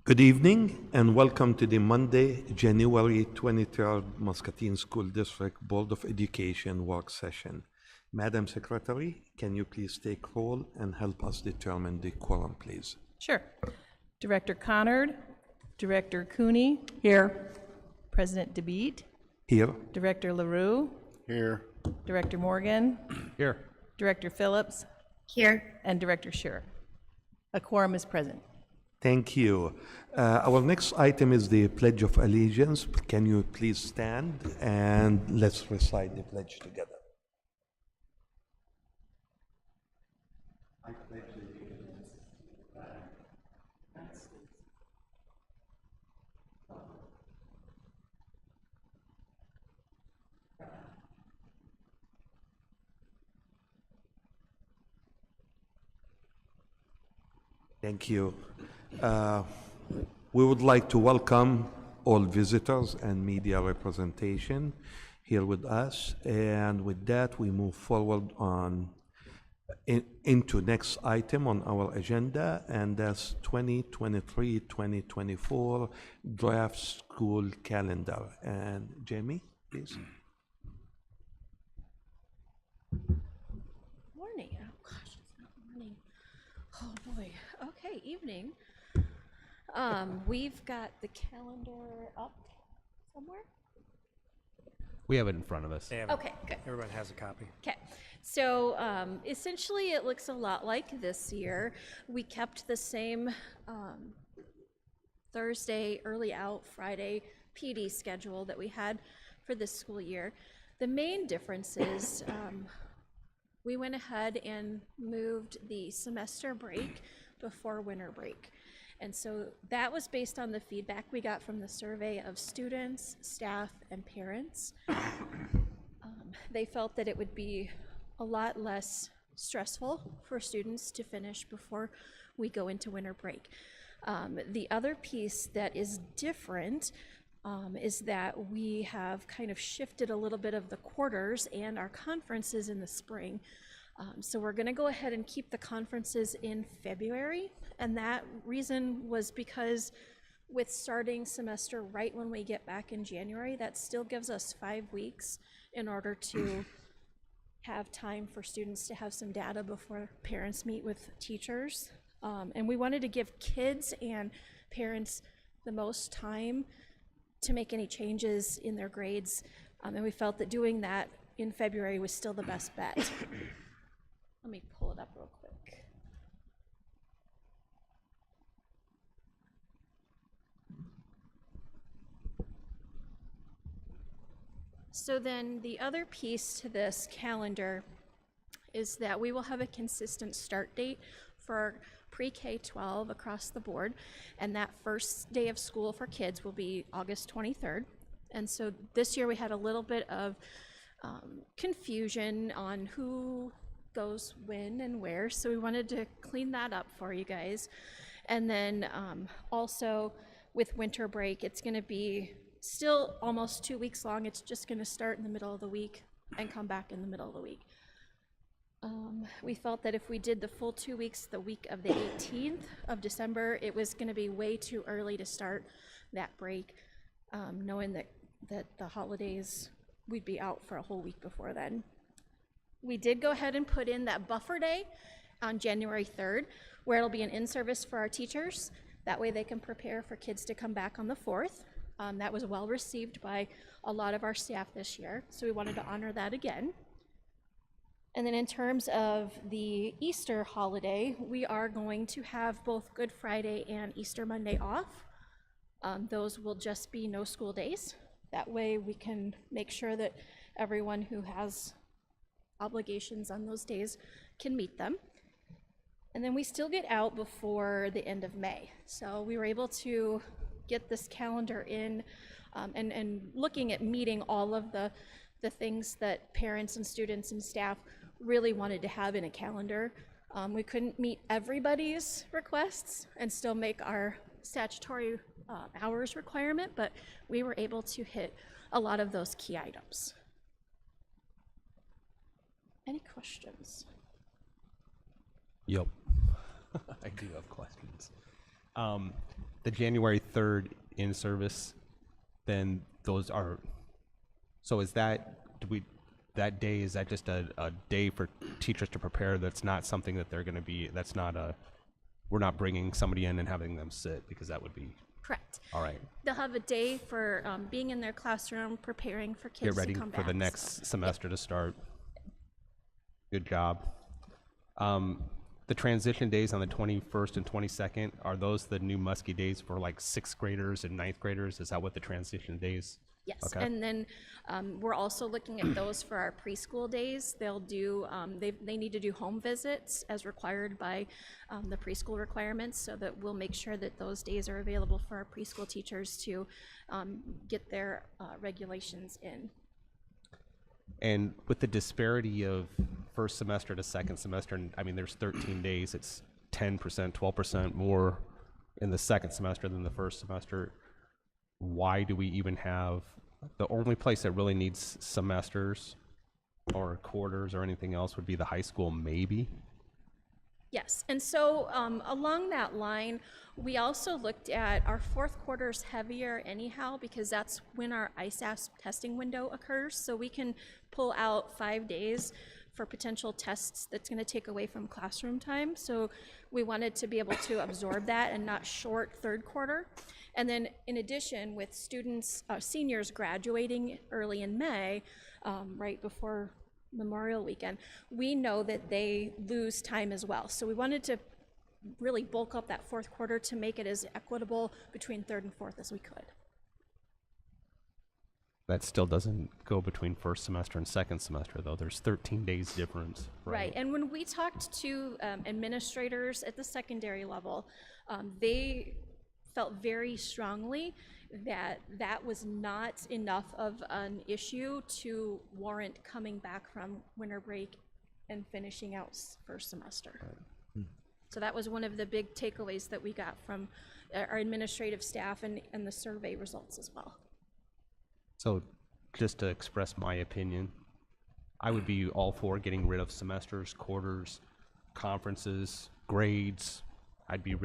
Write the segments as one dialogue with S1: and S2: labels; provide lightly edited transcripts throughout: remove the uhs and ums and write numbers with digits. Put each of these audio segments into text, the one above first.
S1: Good evening and welcome to the Monday, January 23rd Muscatine School District Board of Education work session. Madam Secretary, can you please take roll and help us determine the quorum, please?
S2: Sure. Director Connard, Director Cooney. Here. President DeBeat,
S1: Here.
S2: Director LaRue,
S3: Here.
S2: Director Morgan,
S3: Here.
S2: Director Phillips,
S4: Here.
S2: and Director Scherer. A quorum is present.
S1: Thank you. Our next item is the Pledge of Allegiance. Can you please stand and let's recite the pledge together. Thank you. We would like to welcome all visitors and media representation here with us. And with that, we move forward into next item on our agenda, and that's 2023-2024 draft school calendar. And Jamie, please.
S4: Morning. Oh gosh, it's not morning. Oh boy. Okay, evening. We've got the calendar up somewhere.
S3: We have it in front of us.
S4: Okay, good.
S5: Everyone has a copy.
S4: Okay, so essentially it looks a lot like this year. We kept the same Thursday early out, Friday PD schedule that we had for this school year. The main difference is we went ahead and moved the semester break before winter break. And so that was based on the feedback we got from the survey of students, staff, and parents. They felt that it would be a lot less stressful for students to finish before we go into winter break. The other piece that is different is that we have kind of shifted a little bit of the quarters and our conferences in the spring. So we're going to go ahead and keep the conferences in February, and that reason was because with starting semester right when we get back in January, that still gives us 5 weeks in order to have time for students to have some data before parents meet with teachers. And we wanted to give kids and parents the most time to make any changes in their grades, and we felt that doing that in February was still the best bet. Let me pull it up real quick. So then the other piece to this calendar is that we will have a consistent start date for pre-K 12 across the board, and that first day of school for kids will be August 23rd. And so this year we had a little bit of confusion on who goes when and where, so we wanted to clean that up for you guys. And then also with winter break, it's going to be still almost 2 weeks long. It's just going to start in the middle of the week and come back in the middle of the week. We felt that if we did the full 2 weeks the week of the 18th of December, it was going to be way too early to start that break, knowing that the holidays, we'd be out for a whole week before then. We did go ahead and put in that buffer day on January 3rd, where it'll be an in-service for our teachers. That way they can prepare for kids to come back on the 4th. That was well received by a lot of our staff this year, so we wanted to honor that again. And then in terms of the Easter holiday, we are going to have both Good Friday and Easter Monday off. Those will just be no school days. That way we can make sure that everyone who has obligations on those days can meet them. And then we still get out before the end of May. So we were able to get this calendar in and looking at meeting all of the things that parents and students and staff really wanted to have in a calendar. We couldn't meet everybody's requests and still make our statutory hours requirement, but we were able to hit a lot of those key items. Any questions?
S3: Yep. I do have questions. the January 3rd in service, then those are, so is that, that day, is that just a day for teachers to prepare? That's not something that they're going to be, that's not we're not bringing somebody in and having them sit, because that would be,
S4: Correct.
S3: all right.
S4: They'll have a day for being in their classroom, preparing for kids
S3: Get ready
S4: to come
S3: for
S4: back.
S3: the next semester to start. Good job. The transition days on the 21st and 22nd, are those the new Muskie days for like 6th graders and 9th graders? Is that what the transition days?
S4: Yes,
S3: Okay.
S4: and then we're also looking at those for our preschool days. They'll do, they need to do home visits as required by the preschool requirements, so that we'll make sure that those days are available for our preschool teachers to get their regulations in.
S3: And with the disparity of first semester to second semester, and I mean, there's 13 days, it's 10%, 12% more in the second semester than the first semester. Why do we even have, the only place that really needs semesters or quarters or anything else would be the high school, maybe?
S4: Yes, and so along that line, we also looked at our fourth quarter's heavier anyhow, because that's when our ISASP testing window occurs. So we can pull out 5 days for potential tests that's going to take away from classroom time. So we wanted to be able to absorb that and not short third quarter. And then in addition, with students, seniors graduating early in May, right before Memorial Weekend, we know that they lose time as well. So we wanted to really bulk up that fourth quarter to make it as equitable between third and fourth as we could.
S3: That still doesn't go between first semester and second semester, though. There's 13 days difference,
S4: Right, and when we talked to administrators at the secondary level, they felt very strongly that that was not enough of an issue to warrant coming back from winter break and finishing out first semester. So that was one of the big takeaways that we got from our administrative staff and the survey results as well.
S3: So just to express my opinion, I would be all for getting rid of semesters, quarters, conferences, grades. I'd be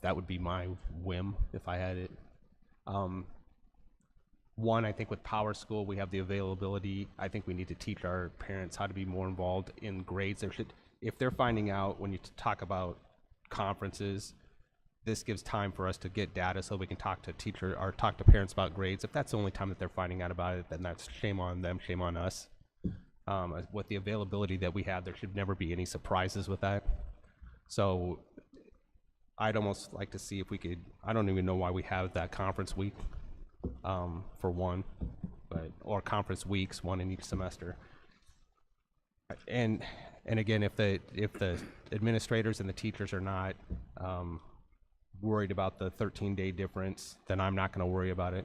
S3: that would be my whim if I had it. One, I think with Power School, we have the availability. I think we need to teach our parents how to be more involved in grades. If they're finding out when you talk about conferences, this gives time for us to get data so we can talk to teacher or talk to parents about grades. If that's the only time that they're finding out about it, then that's shame on them, shame on us. With the availability that we have, there should never be any surprises with that. So I'd almost like to see if we could, I don't even know why we have that conference week for one, or conference weeks, one in each semester. And again, if the administrators and the teachers are not worried about the 13-day difference, then I'm not going to worry about it.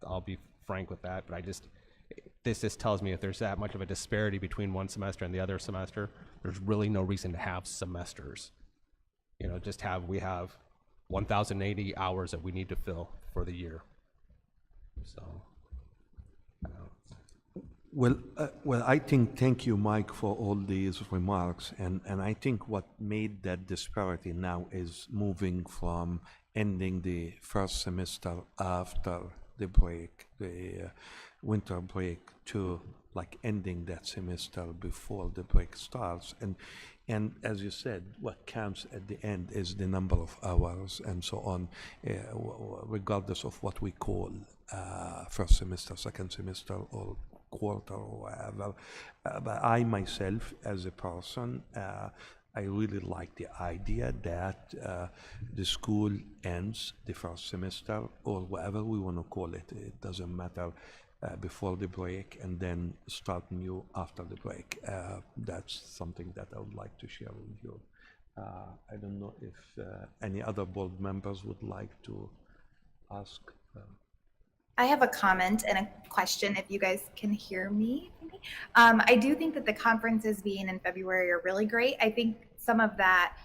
S3: I'll be frank with that. But this just tells me if there's that much of a disparity between one semester and the other semester, there's really no reason to have semesters. You know, we have 1,080 hours that we need to fill for the year. So, I don't know.
S1: Well, I think, thank you, Mike, for all these remarks. And I think what made that disparity now is moving from ending the first semester after the break, the winter break, to like ending that semester before the break starts. And as you said, what counts at the end is the number of hours and so on, regardless of what we call first semester, second semester, or quarter or whatever. But I myself, as a person, I really like the idea that the school ends the first semester, or whatever we want to call it. It doesn't matter, before the break, and then start new after the break. That's something that I would like to share with you. I don't know if any other board members would like to ask.
S5: I have a comment and a question, if you guys can hear me. I do think that the conferences being in February are really great. I think some of that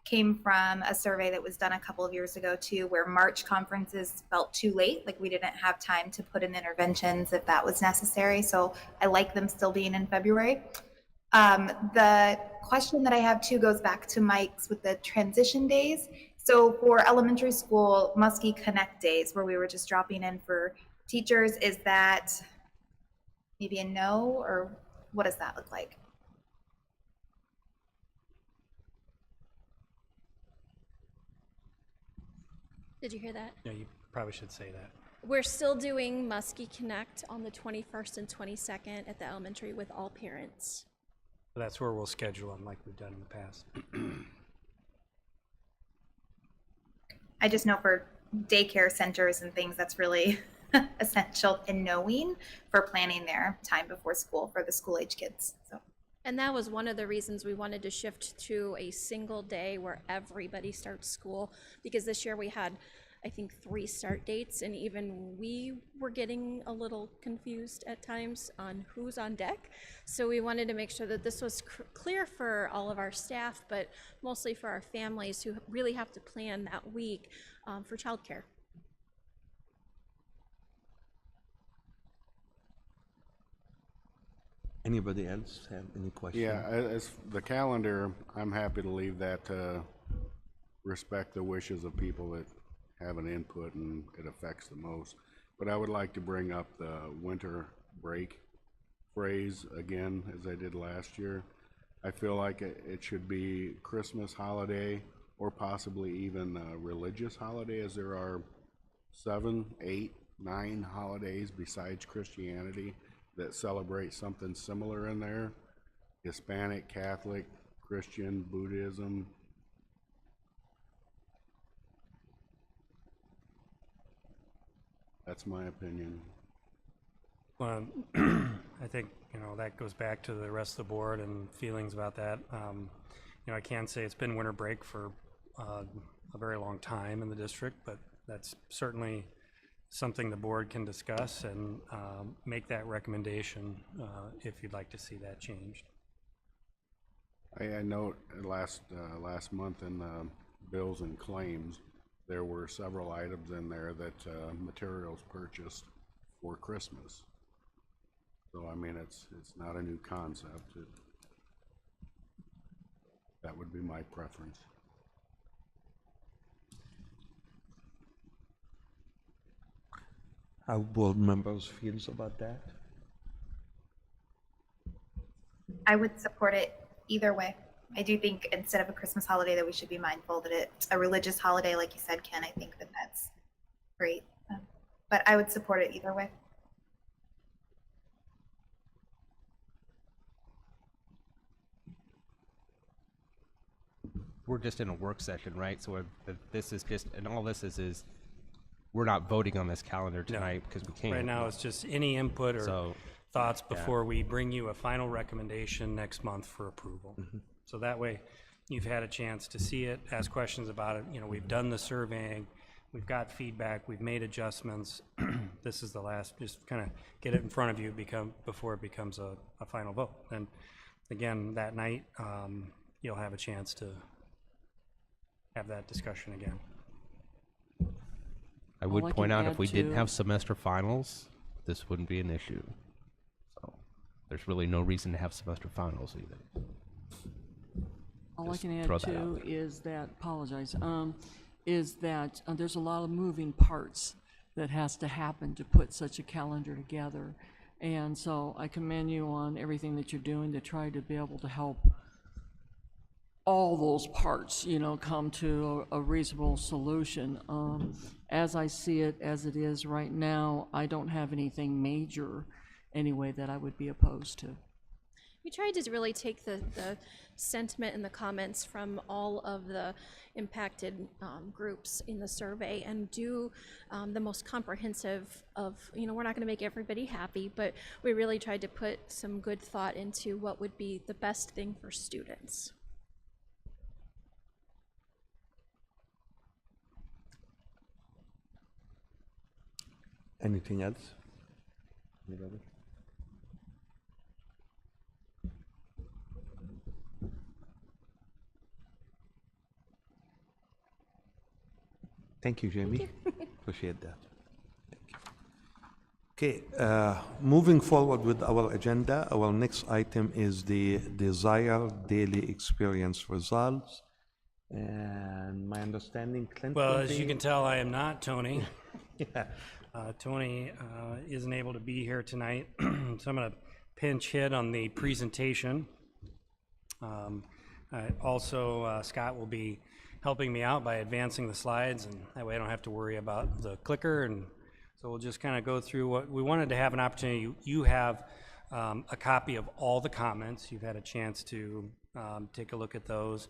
S5: came from a survey that was done a couple of years ago too, where March conferences felt too late, like we didn't have time to put in interventions if that was necessary. So I like them still being in February. The question that I have too goes back to Mike's with the transition days. So for elementary school, Muskie Connect days, where we were just dropping in for teachers, is that maybe a no, or what does that look like?
S4: Did you hear that?
S6: Yeah, you probably should say that.
S4: We're still doing Muskie Connect on the 21st and 22nd at the elementary with all parents.
S6: So that's where we'll schedule them like we've done in the past.
S5: I just know for daycare centers and things, that's really essential in knowing for planning their time before school for the school age kids. So.
S4: And that was one of the reasons we wanted to shift to a single day where everybody starts school, because this year we had, I think, 3 start dates, and even we were getting a little confused at times on who's on deck. So we wanted to make sure that this was clear for all of our staff, but mostly for our families who really have to plan that week for childcare.
S1: Anybody else have any questions?
S7: Yeah, as the calendar, I'm happy to leave that to respect the wishes of people that have an input and it affects the most. But I would like to bring up the winter break phrase again, as I did last year. I feel like it should be Christmas holiday or possibly even a religious holiday, as there are 7, 8, 9 holidays besides Christianity that celebrate something similar in there. Hispanic, Catholic, Christian, Buddhism. That's my opinion.
S6: Well, I think, that goes back to the rest of the board and feelings about that. I can say it's been winter break for a very long time in the district, but that's certainly something the board can discuss and make that recommendation if you'd like to see that changed.
S7: I note last month in the bills and claims, there were several items in there that materials purchased for Christmas. So I mean, it's not a new concept. That would be my preference.
S1: How board members feels about that?
S5: I would support it either way. I do think instead of a Christmas holiday that we should be mindful that it's a religious holiday, like you said, Ken. I think that that's great. But I would support it either way.
S3: We're just in a work session, right? So this is just, and all this is we're not voting on this calendar tonight because we can't.
S6: Right now, it's just any input or
S3: So,
S6: thoughts before we bring you a final recommendation next month for approval. So that way, you've had a chance to see it, ask questions about it. We've done the surveying, we've got feedback, we've made adjustments. This is the last, just kind of get it in front of you before it becomes a final vote. And again, that night, you'll have a chance to have that discussion again.
S3: I would
S8: All I
S3: point
S8: can
S3: out if
S8: add
S3: we didn't
S8: to-
S3: have semester finals, this wouldn't be an issue. So there's really no reason to have semester finals either.
S8: All I
S3: Just
S8: can
S3: throw
S8: add
S3: that out
S8: too
S3: there.
S8: is that, is that there's a lot of moving parts that has to happen to put such a calendar together. And so I commend you on everything that you're doing to try to be able to help all those parts, come to a reasonable solution. As I see it, as it is right now, I don't have anything major anyway that I would be opposed to.
S4: We tried to really take the sentiment and the comments from all of the impacted groups in the survey and do the most comprehensive of, we're not going to make everybody happy, but we really tried to put some good thought into what would be the best thing for students.
S1: Anything else? Anybody? Thank you, Jamie. Appreciate that. Thank you. Okay, moving forward with our agenda, our next item is the desired daily experience results. And my understanding, Clint
S6: Well,
S1: will
S6: as you
S1: be-
S6: can tell, I am not Tony.
S1: Yeah.
S6: Tony isn't able to be here tonight, so I'm going to pinch hit on the presentation. Also, Scott will be helping me out by advancing the slides, and that way I don't have to worry about the clicker. And so we'll just kind of go through what we wanted to have an opportunity. You have a copy of all the comments. You've had a chance to take a look at those.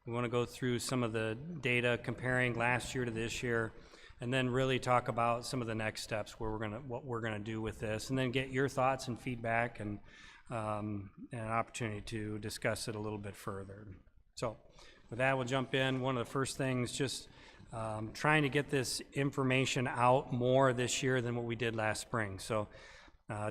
S6: We want to go through some of the data comparing last year to this year, and then really talk about some of the next steps what we're gonna do with this, and then get your thoughts and feedback and an opportunity to discuss it a little bit further. So with that, we'll jump in. One of the first things, just trying to get this information out more this year than what we did last spring. So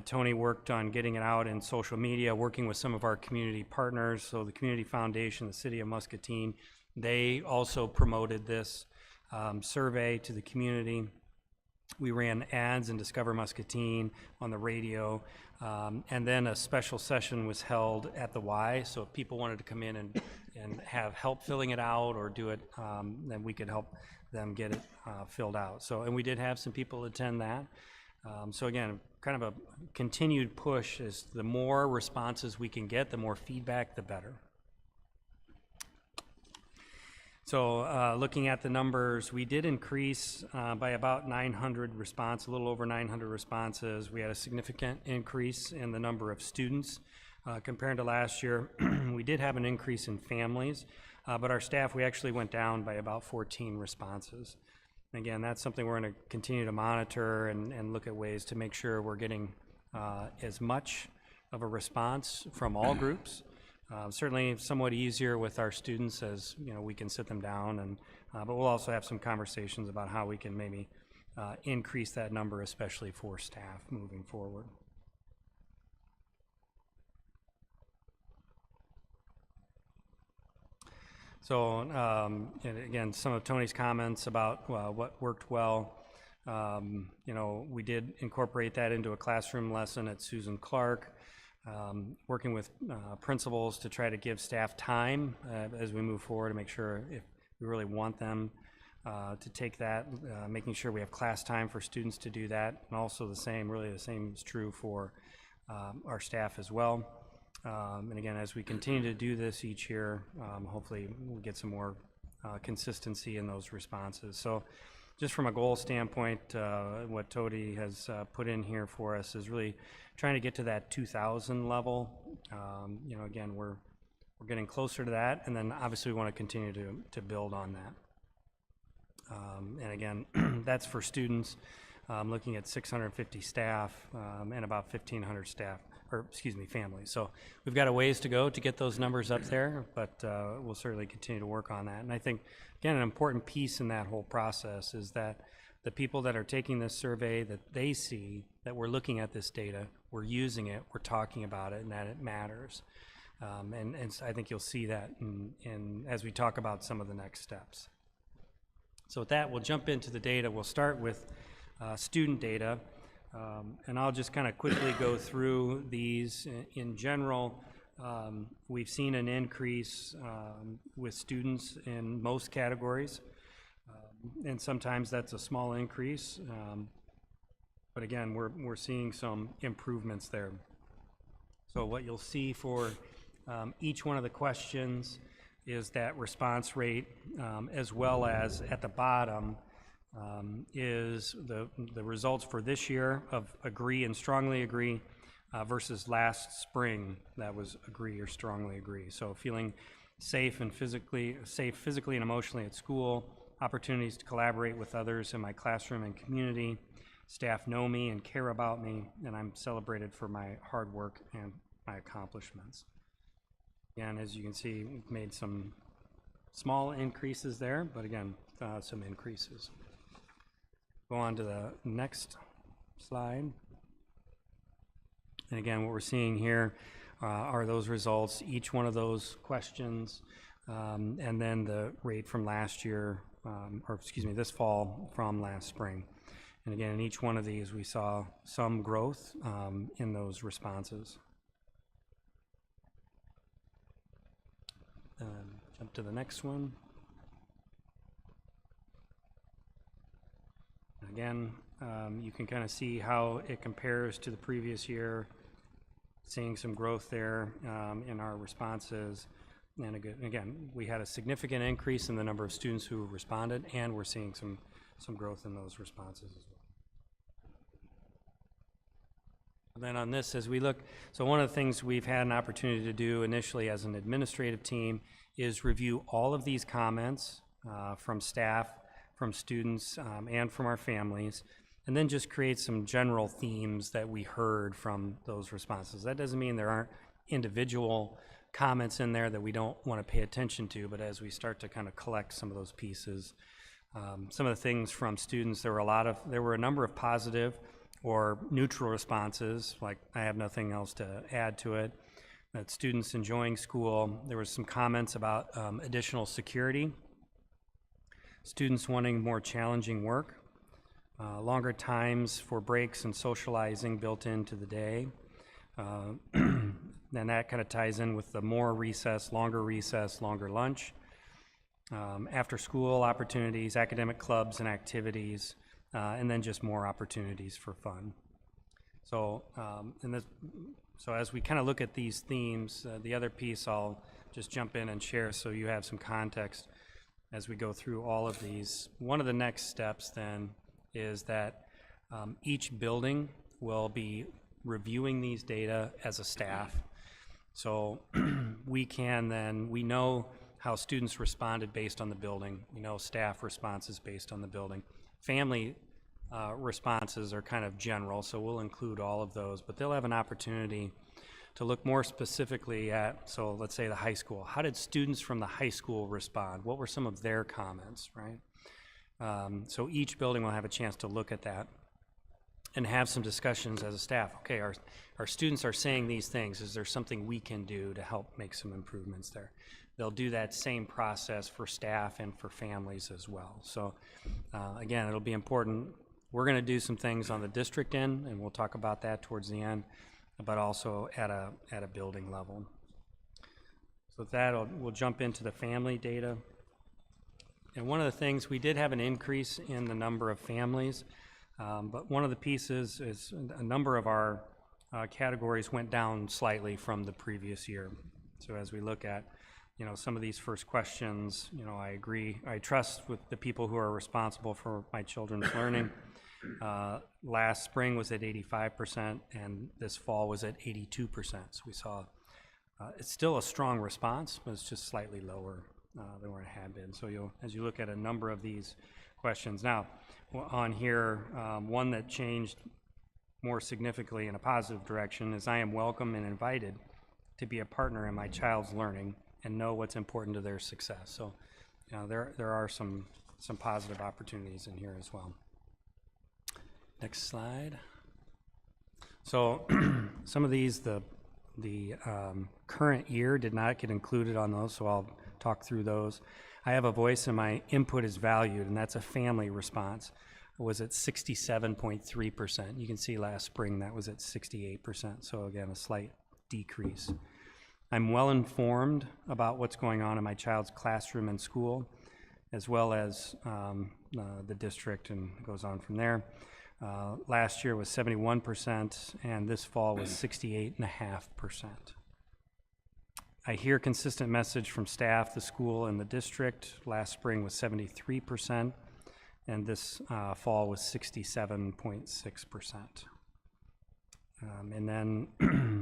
S6: Tony worked on getting it out in social media, working with some of our community partners. So the Community Foundation, the City of Muscatine, they also promoted this survey to the community. We ran ads in Discover Muscatine on the radio, and then a special session was held at the Y. So if people wanted to come in and have help filling it out or do it, then we could help them get it filled out. So, and we did have some people attend that. So again, kind of a continued push is the more responses we can get, the more feedback, the better. So looking at the numbers, we did increase by about 900 responses, a little over 900 responses. We had a significant increase in the number of students compared to last year. We did have an increase in families, but our staff, we actually went down by about 14 responses. Again, that's something we're going to continue to monitor and look at ways to make sure we're getting as much of a response from all groups. Certainly somewhat easier with our students, as you know, we can sit them down, and but we'll also have some conversations about how we can maybe increase that number, especially for staff moving forward. So, and again, some of Tony's comments about what worked well. You know, we did incorporate that into a classroom lesson at Susan Clark, working with principals to try to give staff time as we move forward to make sure if we really want them to take that, making sure we have class time for students to do that, and also the same is true for our staff as well. And again, as we continue to do this each year, hopefully we'll get some more consistency in those responses. So just from a goal standpoint, what Tony has put in here for us is really trying to get to that 2,000 level. You know, again, we're getting closer to that, and then obviously we want to continue to build on that. And again, that's for students, looking at 650 staff and about 1,500 staff, or excuse me, families. So we've got a ways to go to get those numbers up there, but we'll certainly continue to work on that. And I think, again, an important piece in that whole process is that the people that are taking this survey, that they see that we're looking at this data, we're using it, we're talking about it, and that it matters. And so I think you'll see that in as we talk about some of the next steps. So with that, we'll jump into the data. We'll start with student data. And I'll just kind of quickly go through these. In general, we've seen an increase with students in most categories, and sometimes that's a small increase, but again, we're seeing some improvements there. So what you'll see for each one of the questions is that response rate, as well as at the bottom, is the results for this year of agree and strongly agree versus last spring that was agree or strongly agree. So feeling safe physically and emotionally at school, opportunities to collaborate with others in my classroom and community, staff know me and care about me, and I'm celebrated for my hard work and my accomplishments. And as you can see, we've made some small increases there, but again, some increases. Go on to the next slide. And again, what we're seeing here are those results, each one of those questions, and then the rate from last year, or excuse me, this fall from last spring. And again, in each one of these, we saw some growth in those responses. Jump to the next one. Again, you can kind of see how it compares to the previous year, seeing some growth there in our responses. And again, we had a significant increase in the number of students who responded, and we're seeing some growth in those responses as well. And then on this, as we look, so one of the things we've had an opportunity to do initially as an administrative team is review all of these comments from staff, from students, and from our families, and then just create some general themes that we heard from those responses. That doesn't mean there aren't individual comments in there that we don't want to pay attention to, but as we start to kind of collect some of those pieces, some of the things from students, there were a number of positive or neutral responses, like I have nothing else to add to it, that students enjoying school. There was some comments about additional security, students wanting more challenging work, longer times for breaks and socializing built into the day. Then that kind of ties in with the more recess, longer lunch, after school opportunities, academic clubs and activities, and then just more opportunities for fun. So, so as we kind of look at these themes, the other piece I'll just jump in and share so you have some context as we go through all of these. One of the next steps then is that each building will be reviewing these data as a staff. So we know how students responded based on the building. We know staff responses based on the building. Family responses are kind of general, so we'll include all of those, but they'll have an opportunity to look more specifically at, so let's say the high school. How did students from the high school respond? What were some of their comments, right? So each building will have a chance to look at that and have some discussions as a staff. Okay, our students are saying these things. Is there something we can do to help make some improvements there? They'll do that same process for staff and for families as well. So again, it'll be important. We're gonna do some things on the district end, and we'll talk about that towards the end, but also at a building level. So with that, we'll jump into the family data. And one of the things, we did have an increase in the number of families, but one of the pieces is a number of our categories went down slightly from the previous year. So as we look at, some of these first questions, I agree, I trust with the people who are responsible for my children's learning. Last spring was at 85%, and this fall was at 82%. So we saw, it's still a strong response, but it's just slightly lower than where it had been. So as you look at a number of these questions. Now, on here, one that changed more significantly in a positive direction is I am welcome and invited to be a partner in my child's learning and know what's important to their success. So, there are some positive opportunities in here as well. Next slide. So, some of these, the current year did not get included on those, so I'll talk through those. I have a voice and my input is valued, and that's a family response. It was at 67.3%. You can see last spring that was at 68%, so again, a slight decrease. I'm well informed about what's going on in my child's classroom and school, as well as the district, and it goes on from there. Last year was 71%, and this fall was 68.5%. I hear consistent message from staff, the school, and the district. Last spring was 73%, and this fall was 67.6%. And then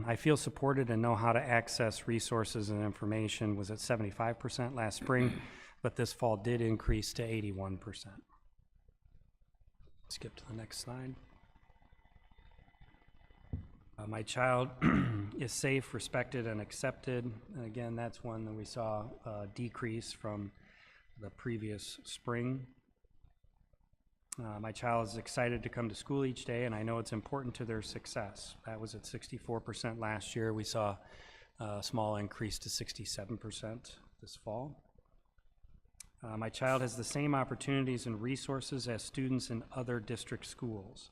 S6: I feel supported and know how to access resources and information was at 75% last spring, but this fall did increase to 81%. Skip to the next slide. My child is safe, respected, and accepted. And again, that's one that we saw a decrease from the previous spring. My child is excited to come to school each day, and I know it's important to their success. That was at 64% last year. We saw a small increase to 67% this fall. My child has the same opportunities and resources as students in other district schools.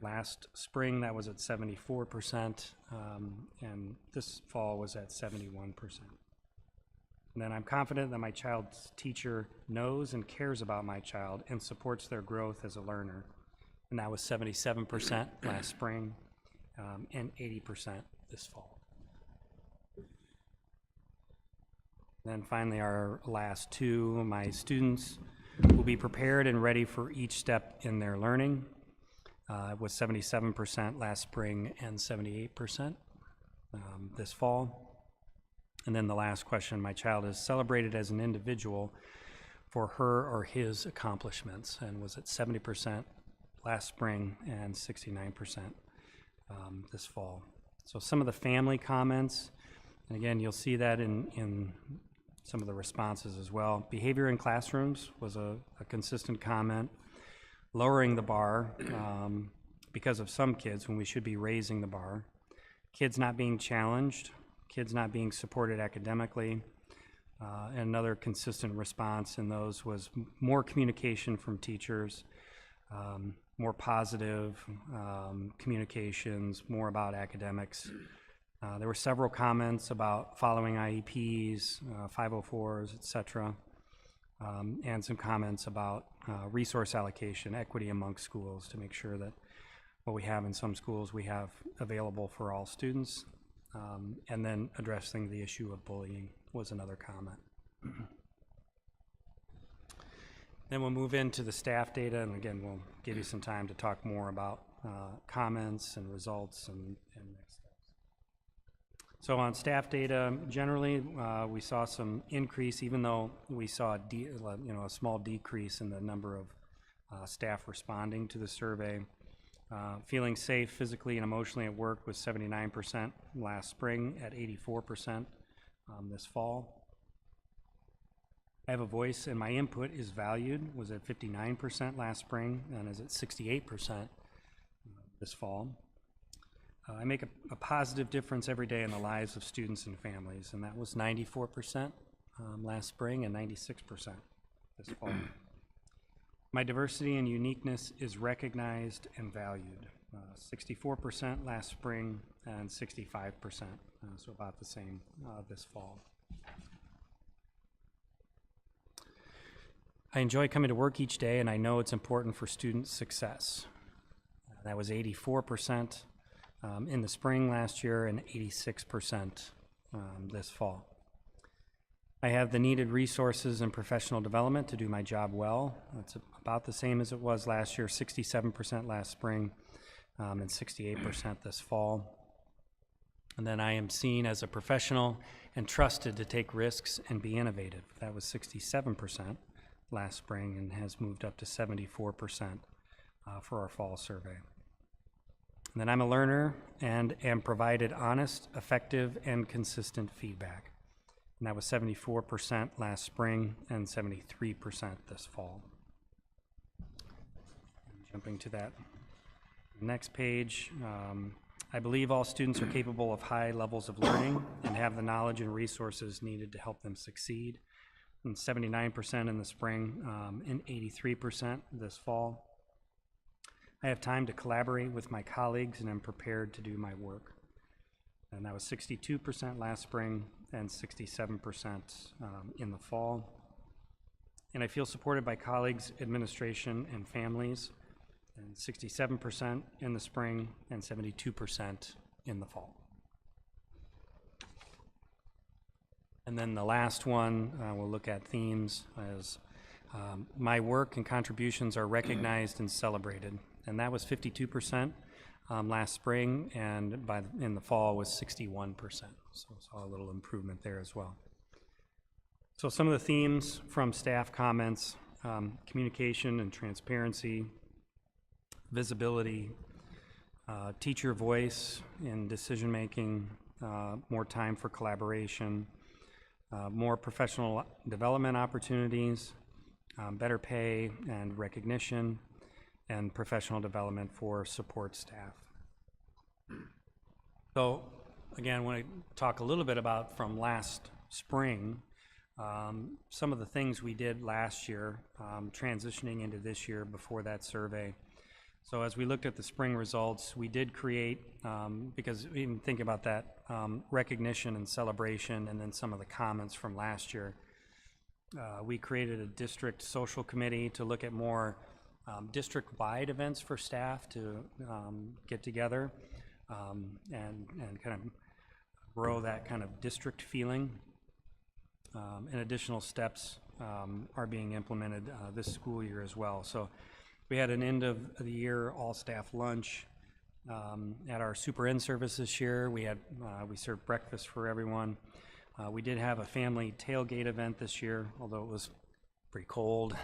S6: Last spring, that was at 74%, and this fall was at 71%. And then I'm confident that my child's teacher knows and cares about my child and supports their growth as a learner. and that was 77% last spring, and 80% this fall. Then finally, our last two, my students will be prepared and ready for each step in their learning. It was 77% last spring and 78% this fall. And then the last question, my child is celebrated as an individual for her or his accomplishments, and was at 70% last spring and 69% this fall. So some of the family comments, and again, you'll see that in some of the responses as well. Behavior in classrooms was a consistent comment. Lowering the bar because of some kids when we should be raising the bar. Kids not being challenged, kids not being supported academically. And another consistent response in those was more communication from teachers, more positive communications, more about academics. There were several comments about following IEPs, 504s, et cetera, and some comments about resource allocation, equity amongst schools, to make sure that what we have in some schools we have available for all students, and then addressing the issue of bullying was another comment. Then we'll move into the staff data, and again, we'll give you some time to talk more about comments and results and next steps. So on staff data, generally, we saw some increase, even though we saw a small decrease in the number of staff responding to the survey. Feeling safe physically and emotionally at work was 79% last spring, at 84% this fall. I have a voice and my input is valued was at 59% last spring and is at 68% this fall. I make a positive difference every day in the lives of students and families, and that was 94% last spring and 96% this fall. My diversity and uniqueness is recognized and valued. 64% last spring and 65%, so about the same this fall. I enjoy coming to work each day, and I know it's important for student success. That was 84% in the spring last year and 86% this fall. I have the needed resources and professional development to do my job well. That's about the same as it was last year, 67% last spring and 68% this fall. And then I am seen as a professional and trusted to take risks and be innovative. That was 67% last spring and has moved up to 74% for our fall survey. And then I'm a learner and am provided honest, effective, and consistent feedback. And that was 74% last spring and 73% this fall. Jumping to that next page, I believe all students are capable of high levels of learning and have the knowledge and resources needed to help them succeed. And 79% in the spring and 83% this fall. I have time to collaborate with my colleagues and I'm prepared to do my work. And that was 62% last spring and 67% in the fall. And I feel supported by colleagues, administration, and families, and 67% in the spring and 72% in the fall. And then the last one, we'll look at themes as my work and contributions are recognized and celebrated. And that was 52% last spring, and in the fall was 61%. So saw a little improvement there as well. So some of the themes from staff comments, communication and transparency, visibility, teacher voice in decision-making, more time for collaboration, more professional development opportunities, better pay and recognition, and professional development for support staff. So again, I want to talk a little bit about from last spring, some of the things we did last year, transitioning into this year before that survey. So as we looked at the spring results, we did create, because even think about that, recognition and celebration and then some of the comments from last year. We created a district social committee to look at more district-wide events for staff to get together and kind of grow that kind of district feeling. And additional steps are being implemented this school year as well. So we had an end of the year all-staff lunch at our super in-service this year. We served breakfast for everyone. We did have a family tailgate event this year, although it was pretty cold,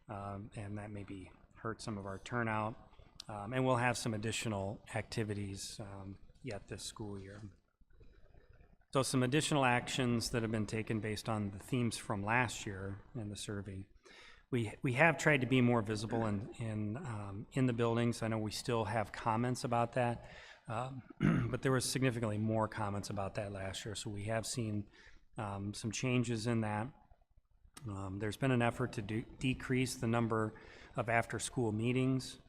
S6: and that maybe hurt some of our turnout. And we'll have some additional activities yet this school year. So some additional actions that have been taken based on the themes from last year in the survey. We have tried to be more visible in the buildings. I know we still have comments about that, but there was significantly more comments about that last year. So we have seen some changes in that. There's been an effort to decrease the number of after-school meetings.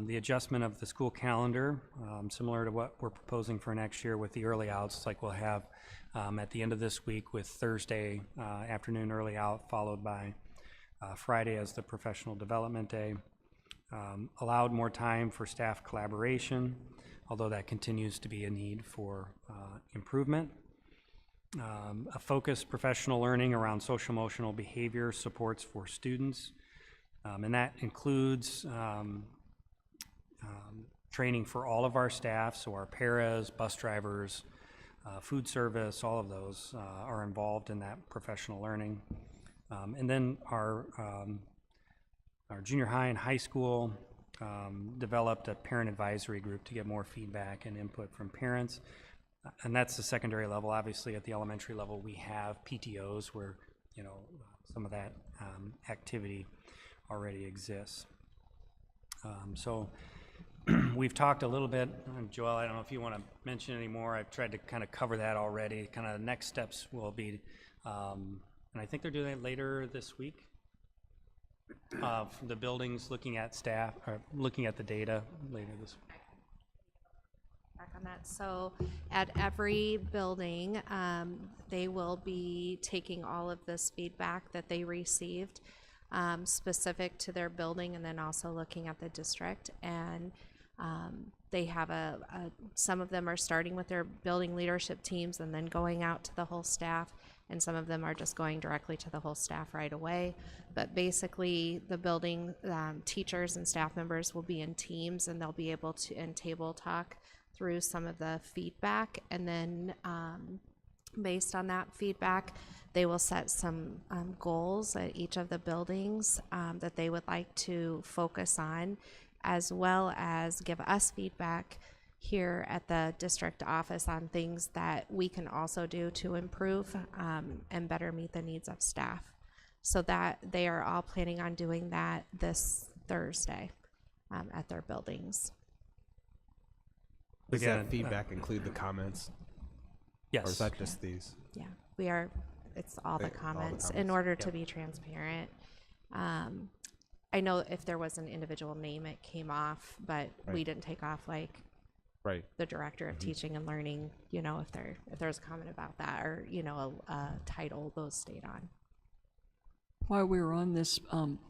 S6: The adjustment of the school calendar, similar to what we're proposing for next year with the early outs, like we'll have at the end of this week with Thursday afternoon early out, followed by Friday as the professional development day. Allowed more time for staff collaboration, although that continues to be a need for improvement. A focused professional learning around social emotional behavior supports for students, and that includes training for all of our staff, so our paras, bus drivers, food service, all of those are involved in that professional learning. And then our junior high and high school developed a parent advisory group to get more feedback and input from parents. And that's the secondary level. Obviously, at the elementary level, we have PTOs where, you know, some of that activity already exists. So we've talked a little bit, Joel, I don't know if you want to mention any more. I've tried to kind of cover that already. Kind of the next steps will be, and I think they're doing it later this week, the buildings, looking at staff, or looking at the data later this week.
S9: Back on that. So at every building, they will be taking all of this feedback that they received specific to their building, and then also looking at the district. And they have some of them are starting with their building leadership teams and then going out to the whole staff, and some of them are just going directly to the whole staff right away. But basically, the building teachers and staff members will be in teams, and they'll be able to, in table talk, through some of the feedback, and then based on that feedback, they will set some goals at each of the buildings that they would like to focus on, as well as give us feedback here at the district office on things that we can also do to improve and better meet the needs of staff. So that they are all planning on doing that this Thursday at their buildings.
S3: Does that feedback include the comments?
S6: Yes.
S3: Or is that just these?
S9: Yeah, we are, it's all the comments in order to be transparent. I know if there was an individual name, it came off, but we didn't take off like the director of teaching and learning, you know, if there's a comment about that, or, you know, a title, those stayed on.
S8: While we were on this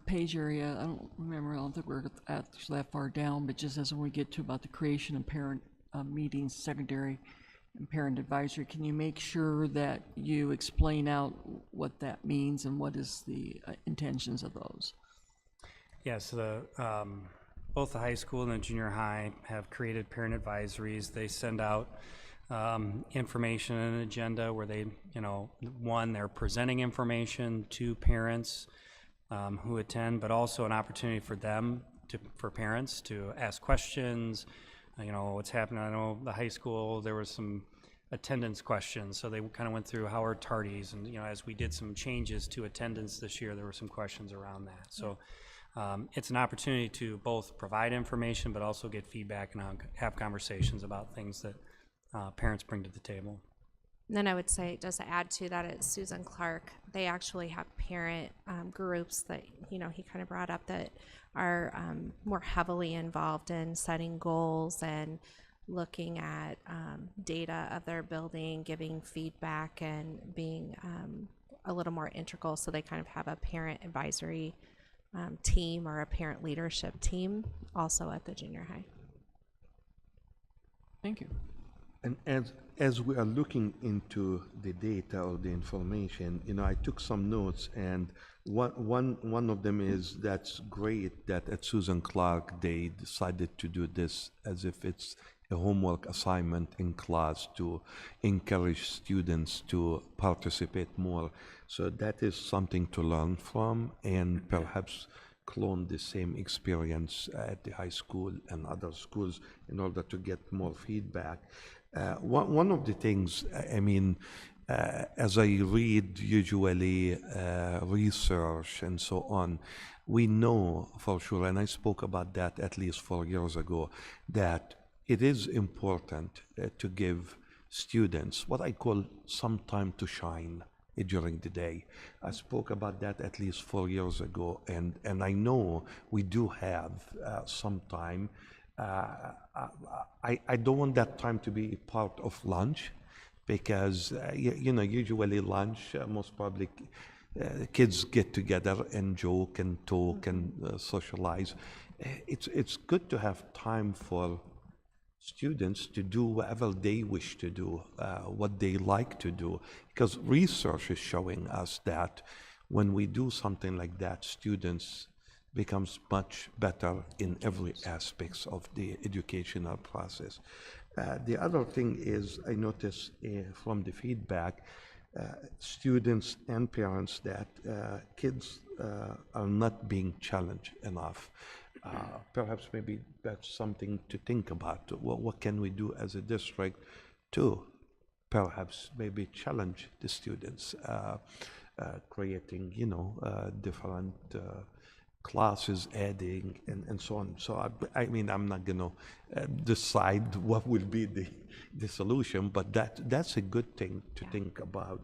S8: page area, I don't think we're actually that far down, but just as when we get to about the creation of parent meetings, secondary and parent advisory, can you make sure that you explain out what that means and what is the intentions of those?
S6: Yes, both the high school and the junior high have created parent advisories. They send out information and an agenda where they, you know, one, they're presenting information to parents who attend, but also an opportunity for them for parents to ask questions. You know, what's happening. I know the high school, there was some attendance questions, so they kind of went through how are tardies, and, you know, as we did some changes to attendance this year, there were some questions around that. So it's an opportunity to both provide information, but also get feedback and have conversations about things that parents bring to the table.
S9: And then I would say, just to add to that, at Susan Clark, they actually have parent groups that, you know, he kind of brought up that are more heavily involved in setting goals and looking at data of their building, giving feedback, and being a little more integral. So they kind of have a parent advisory team or a parent leadership team also at the junior high.
S8: Thank you.
S1: And as we are looking into the data or the information, I took some notes, and one of them is that's great that at Susan Clark they decided to do this as if it's a homework assignment in class to encourage students to participate more. So that is something to learn from, and perhaps clone the same experience at the high school and other schools in order to get more feedback. One of the things, as I read usually research and so on, we know for sure, and I spoke about that at least 4 years ago, that it is important to give students what I call some time to shine during the day. I spoke about that at least 4 years ago, and I know we do have some time. I don't want that time to be part of lunch, because usually lunch, most probably kids get together and joke and talk and socialize. It's good to have time for students to do whatever they wish to do, what they like to do, because research is showing us that when we do something like that, students becomes much better in every aspects of the educational process. The other thing is, I noticed from the feedback, students and parents, that kids are not being challenged enough. Perhaps maybe that's something to think about. What can we do as a district to perhaps maybe challenge the students, creating, different classes, adding, and so on. So I'm not going to decide what will be the solution, but that's a good thing to think about.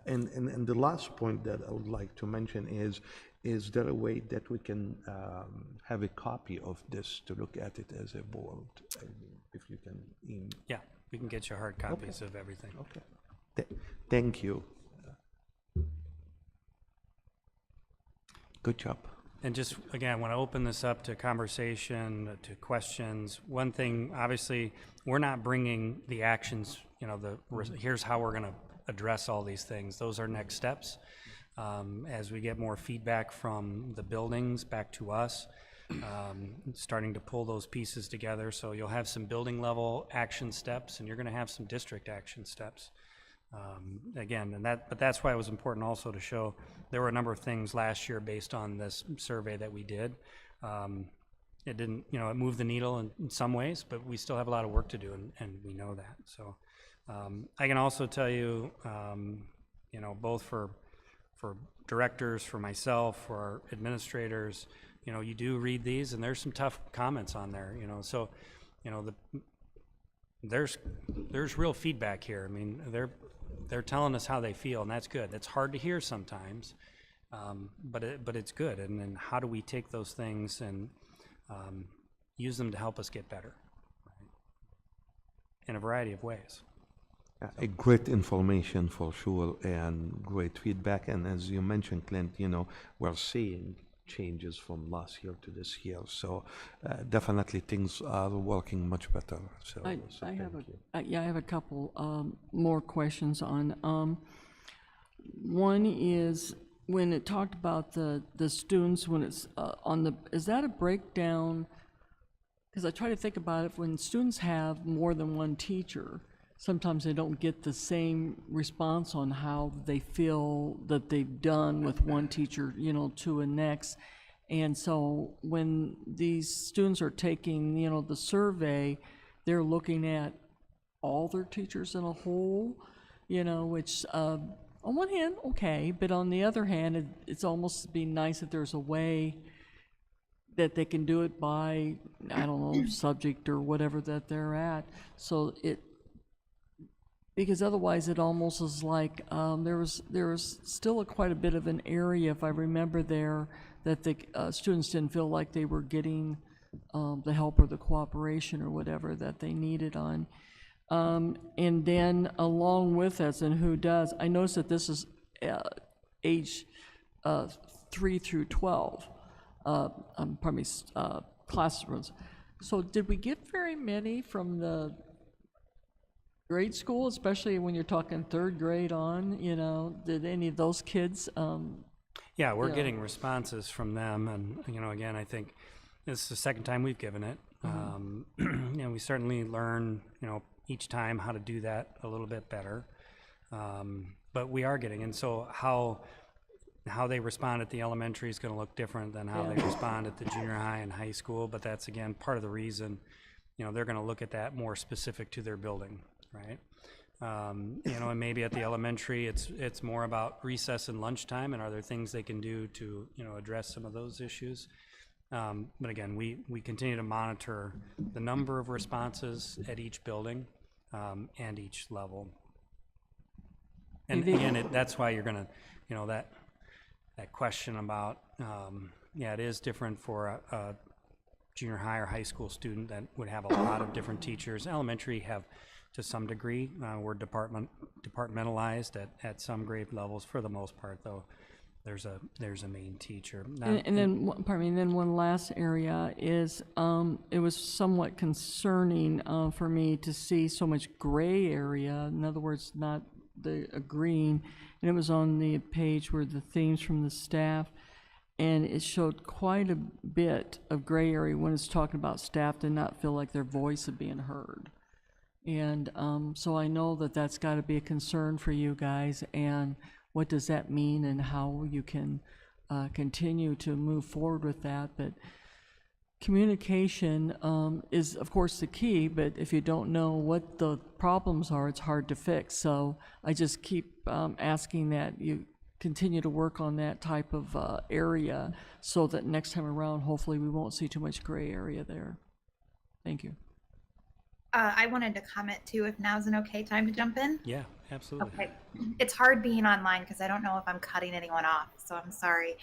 S1: And the last point that I would like to mention is there a way that we can have a copy of this to look at it as a board? If you can.
S6: Yeah, we can get you hard copies of everything.
S1: Okay. Thank you. Good job.
S6: And just, again, I want to open this up to conversation, to questions. One thing, obviously, we're not bringing the actions, here's how we're going to address all these things. Those are next steps. As we get more feedback from the buildings back to us, starting to pull those pieces together. So you'll have some building level action steps, and you're going to have some district action steps. Again, but that's why it was important also to show there were a number of things last year based on this survey that we did. It didn't, it moved the needle in some ways, but we still have a lot of work to do, and we know that. So I can also tell you, both for directors, for myself, for our administrators, you do read these, and there's some tough comments on there, so, there's real feedback here. They're telling us how they feel, and that's good. That's hard to hear sometimes, but it's good. And then how do we take those things and use them to help us get better, right? In a variety of ways.
S1: A great information for sure, and great feedback. And as you mentioned, Clint, we're seeing changes from last year to this year. So definitely things are working much better. So
S8: I
S1: thank you.
S8: have a couple more questions on. One is when it talked about the students, when it's is that a breakdown? Because I try to think about it, when students have more than one teacher, sometimes they don't get the same response on how they feel that they've done with one teacher, to a next. And so when these students are taking, the survey, they're looking at all their teachers in a whole, which on one hand, okay, but on the other hand, it's almost be nice if there's a way that they can do it by, subject or whatever that they're at. So because otherwise it almost is like there was still quite a bit of an area, if I remember there, that the students didn't feel like they were getting the help or the cooperation or whatever that they needed on. And then along with us, and who does, I noticed that this is age 3 through 12. pardon me, classrooms. So did we get very many from the grade school, especially when you're talking third grade on, you know, did any of those kids,
S6: Yeah, we're
S8: Yeah.
S6: getting responses from them, and, you know, again, I think this is the second time we've given it. And we certainly learn, you know, each time how to do that a little bit better. But we are getting, and so how they respond at the elementary is going to look different than how they respond at the junior high and high school, but that's, again, part of the reason, you know, they're going to look at that more specific to their building, right? You know, and maybe at the elementary, it's more about recess and lunchtime, and are there things they can do to, you know, address some of those issues. But again, we continue to monitor the number of responses at each building and each level. And again, that's why you're gonna, you know, that question about, yeah, it is different for a junior high or high school student that would have a lot of different teachers. Elementary have, to some degree, we're departmentalized at some grade levels. For the most part, though, there's a main teacher.
S8: and then, pardon me, and then one last area is, it was somewhat concerning for me to see so much gray area, in other words, not the green, and it was on the page where the themes from the staff, and it showed quite a bit of gray area when it's talking about staff did not feel like their voice had been heard. And so I know that that's got to be a concern for you guys, and what does that mean and how you can continue to move forward with that. But communication is, of course, the key, but if you don't know what the problems are, it's hard to fix. So I just keep asking that you continue to work on that type of area so that next time around, hopefully we won't see too much gray area there. Thank you.
S5: I wanted to comment too, if now's an okay time to jump in.
S6: Yeah, absolutely.
S5: Okay. It's hard being online because I don't know if I'm cutting anyone off, so I'm sorry.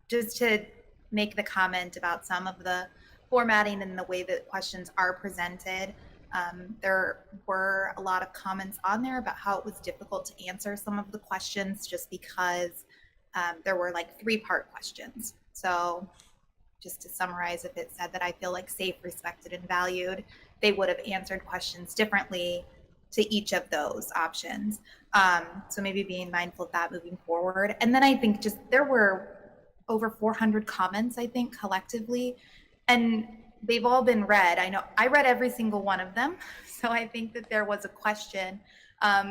S5: Just to make the comment about some of the formatting and the way that questions are presented, there were a lot of comments on there about how it was difficult to answer some of the questions just because there were like 3-part questions. So just to summarize, if it said that I feel like safe, respected, and valued, they would have answered questions differently to each of those options. So maybe being mindful of that moving forward. And then I think just there were over 400 comments, I think, collectively, and they've all been read. I know I read every single one of them. So I think that there was a question,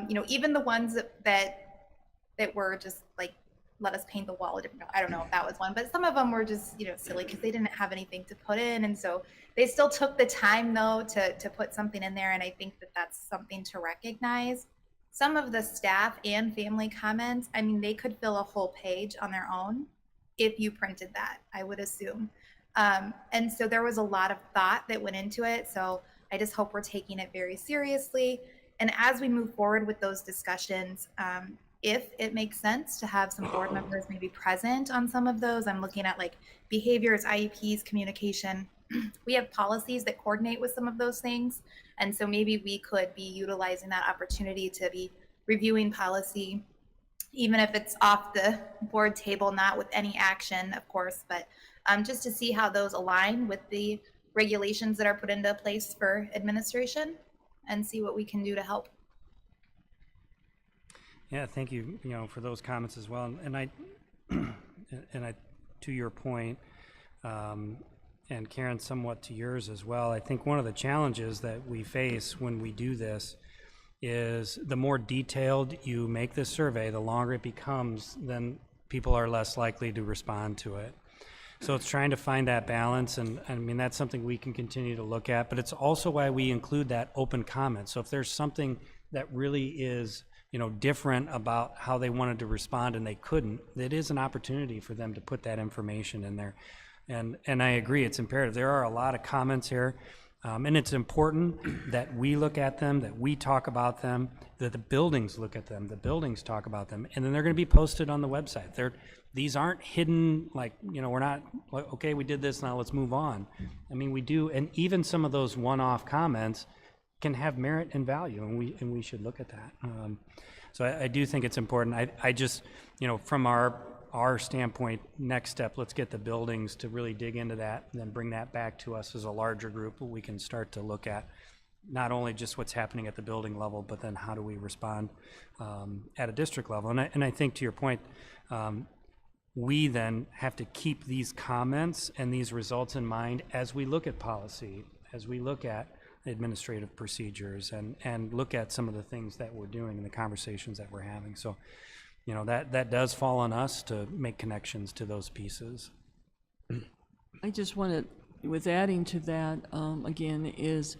S5: you know, even the ones that were just like, let us paint the wall. I don't know if that was one, but some of them were just, you know, silly because they didn't have anything to put in. And so they still took the time though to put something in there. And I think that that's something to recognize. Some of the staff and family comments, I mean, they could fill a whole page on their own if you printed that, I would assume. And so there was a lot of thought that went into it. So I just hope we're taking it very seriously. And as we move forward with those discussions, if it makes sense to have some board members maybe present on some of those, I'm looking at like behaviors, IEPs, communication. We have policies that coordinate with some of those things. And so maybe we could be utilizing that opportunity to be reviewing policy, even if it's off the board table, not with any action, of course, but just to see how those align with the regulations that are put into place for administration and see what we can do to help.
S6: Yeah, thank you, you know, for those comments as well. And I, to your point, and Karen, somewhat to yours as well, I think one of the challenges that we face when we do this is the more detailed you make this survey, the longer it becomes, then people are less likely to respond to it. So it's trying to find that balance, and I mean, that's something we can continue to look at, but it's also why we include that open comment. So if there's something that really is, you know, different about how they wanted to respond and they couldn't, it is an opportunity for them to put that information in there. And I agree, it's imperative. There are a lot of comments here, and it's important that we look at them, that we talk about them, that the buildings look at them, the buildings talk about them, and then they're going to be posted on the website. These aren't hidden, like, you know, we're not like, okay, we did this, now let's move on. I mean, we do, and even some of those one-off comments can have merit and value, and we should look at that. So I do think it's important. I just, you know, from our our standpoint, next step, let's get the buildings to really dig into that, and then bring that back to us as a larger group, we can start to look at not only just what's happening at the building level, but then how do we respond at a district level. And I think to your point, we then have to keep these comments and these results in mind as we look at policy, as we look at administrative procedures, and look at some of the things that we're doing and the conversations that we're having. So, you know, that does fall on us to make connections to those pieces.
S8: I just wanted, with adding to that, again, is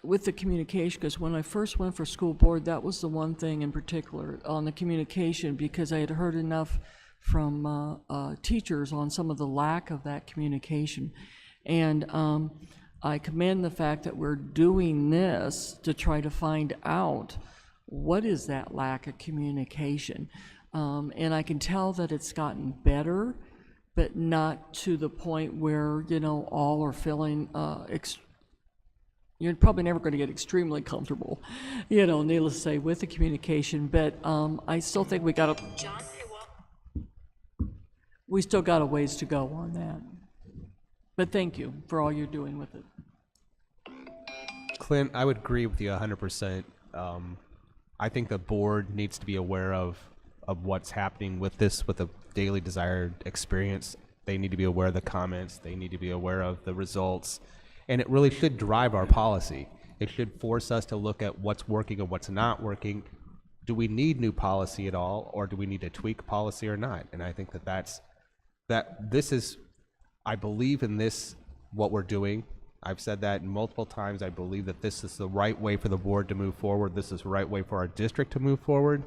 S8: with the communication, because when I first went for school board, that was the one thing in particular on the communication, because I had heard enough from teachers on some of the lack of that communication. And I commend the fact that we're doing this to try to find out what is that lack of communication. And I can tell that it's gotten better, but not to the point where, you know, all are feeling, you're probably never going to get extremely comfortable, you know, needless to say, with the communication. But I still think we still got a ways to go on that. But thank you for all you're doing with it.
S3: Clint, I would agree with you 100%. I think the board needs to be aware of what's happening with this, with the daily desired experience. They need to be aware of the comments. They need to be aware of the results. And it really should drive our policy. It should force us to look at what's working and what's not working. Do we need new policy at all, or do we need to tweak policy or not? And I think this is, I believe in this, what we're doing. I've said that multiple times. I believe that this is the right way for the board to move forward. This is the right way for our district to move forward.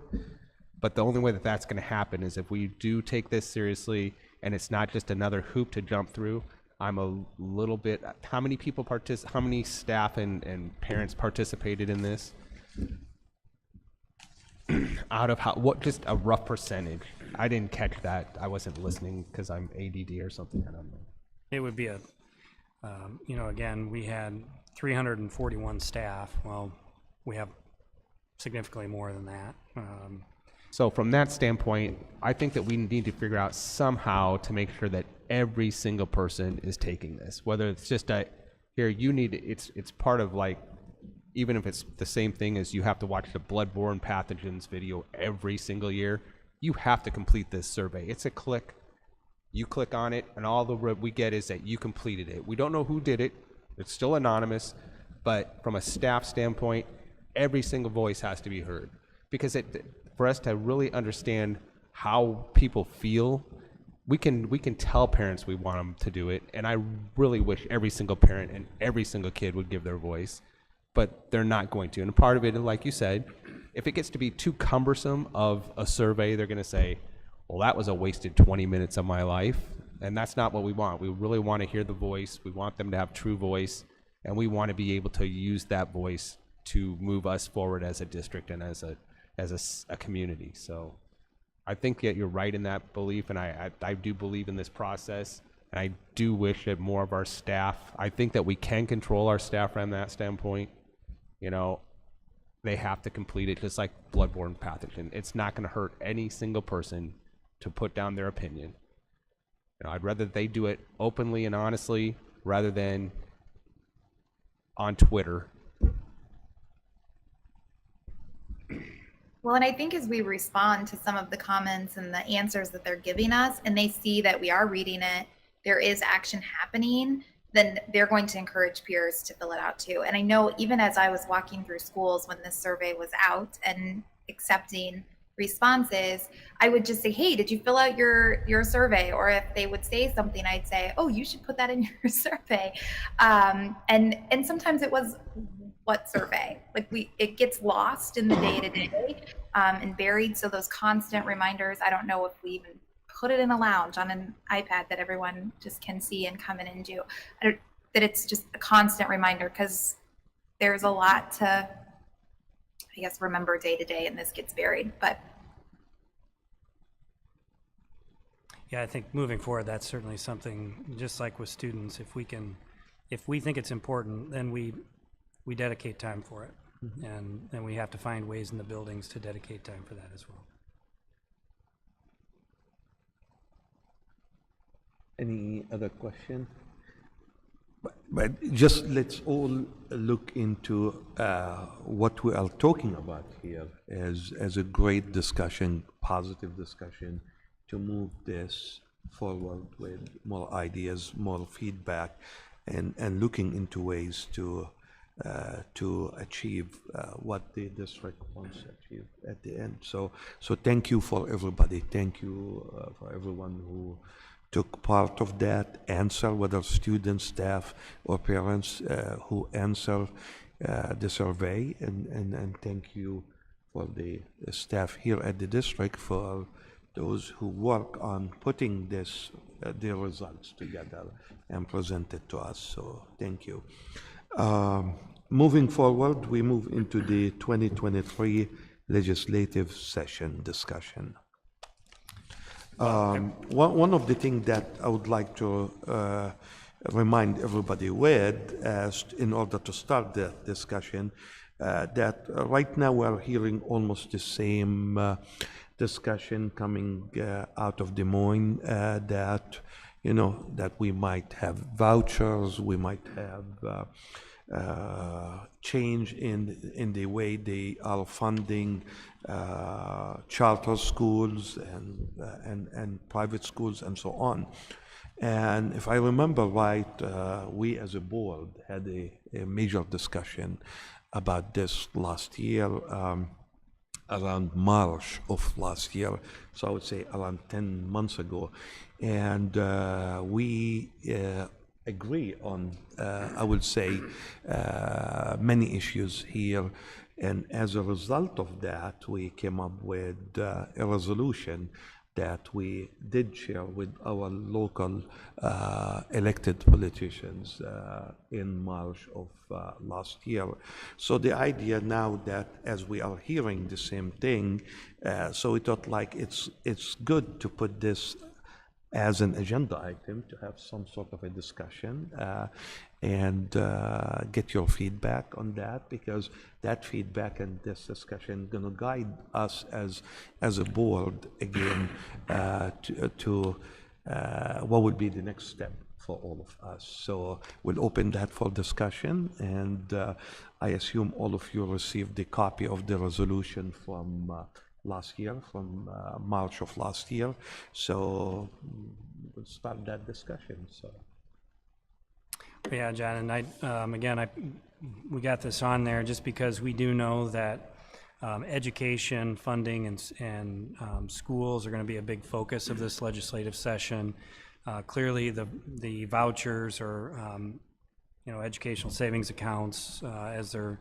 S3: But the only way that that's going to happen is if we do take this seriously, and it's not just another hoop to jump through. I'm a little bit, how many people how many staff and parents participated in this? Out of just a rough percentage? I didn't catch that. I wasn't listening because I'm ADD or something. I don't know. It
S6: would be you know, again, we had 341 staff. Well, we have significantly more than that.
S3: So from that standpoint, I think that we need to figure out somehow to make sure that every single person is taking this, whether it's just here, you need, it's part of, like, even if it's the same thing as you have to watch the bloodborne pathogens video every single year, you have to complete this survey. It's a click. You click on it, and all we get is that you completed it. We don't know who did it. It's still anonymous, but from a staff standpoint, every single voice has to be heard, because for us to really understand how people feel, we can tell parents we want them to do it, and I really wish every single parent and every single kid would give their voice, but they're not going to. And part of it, like you said, if it gets to be too cumbersome of a survey, they're going to say, well, that was a wasted 20 minutes of my life, and that's not what we want. We really want to hear the voice. We want them to have true voice, and we want to be able to use that voice to move us forward as a district and as a community. So I think that you're right in that belief, and I do believe in this process, and I do wish that more of our staff, I think that we can control our staff from that standpoint. You know, they have to complete it, just like bloodborne pathogen. It's not going to hurt any single person to put down their opinion. You know, I'd rather they do it openly and honestly rather than on Twitter.
S5: Well, and I think as we respond to some of the comments and the answers that they're giving us, and they see that we are reading it, there is action happening, then they're going to encourage peers to fill it out too. And I know even as I was walking through schools when this survey was out and accepting responses, I would just say, hey, did you fill out your survey? Or if they would say something, I'd say, oh, you should put that in your survey. And sometimes it was, what survey? Like it gets lost in the day-to-day and buried. So those constant reminders, I don't know if we even put it in a lounge on an iPad that everyone just can see and come in and do. That it's just a constant reminder, because there's a lot to, I guess, remember day to day, and this gets buried. But
S6: yeah, I think moving forward, that's certainly something, just like with students, if we think it's important, then we dedicate time for it. Mm-hmm. And then we have to find ways in the buildings to dedicate time for that as well.
S1: other question? But just let's all look into what we are talking about here as a great discussion, positive discussion, to move this forward with more ideas, more feedback, and looking into ways to achieve what the district wants to achieve at the end. So thank you for everybody. Thank you for everyone who took part of that answer, whether students, staff, or parents who answer the survey. And thank you for the staff here at the district, for those who work on putting this, the results together and present it to us. So thank you. Moving forward, we move into the 2023 legislative session discussion. One of the things that I would like to remind everybody with, as in order to start the discussion, that right now we're hearing almost the same discussion coming out of Des Moines, that that we might have vouchers, we might have change in the way they are funding charter schools and private schools and so on. And if I remember right, we as a board had a major discussion about this last year, around March of last year, so I would say around 10 months ago. And we agree on, I would say, many issues here. And as a result of that, we came up with a resolution that we did share with our local elected politicians in March of last year. So the idea now that as we are hearing the same thing, so we thought like it's good to put this as an agenda item, to have some sort of a discussion and get your feedback on that, because that feedback and this discussion going to guide us as a board again to what would be the next step for all of us. So we'll open that for discussion, and I assume all of you received the copy of the resolution from last year, from March of last year. So we'll start that discussion. So.
S6: Yeah, John, and we got this on there just because we do know that education funding and schools are going to be a big focus of this legislative session. Clearly, the vouchers or educational savings accounts, as they're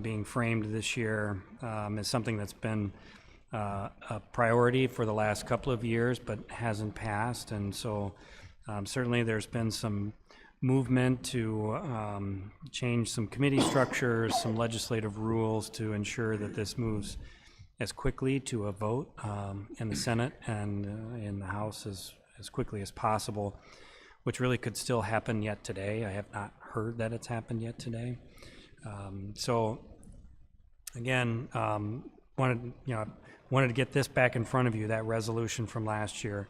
S6: being framed this year, is something that's been a priority for the last couple of years, but hasn't passed. And so certainly there's been some movement to change some committee structures, some legislative rules to ensure that this moves as quickly to a vote in the Senate and in the House as quickly as possible, which really could still happen yet today. I have not heard that it's happened yet today. So again, wanted to get this back in front of you, that resolution from last year,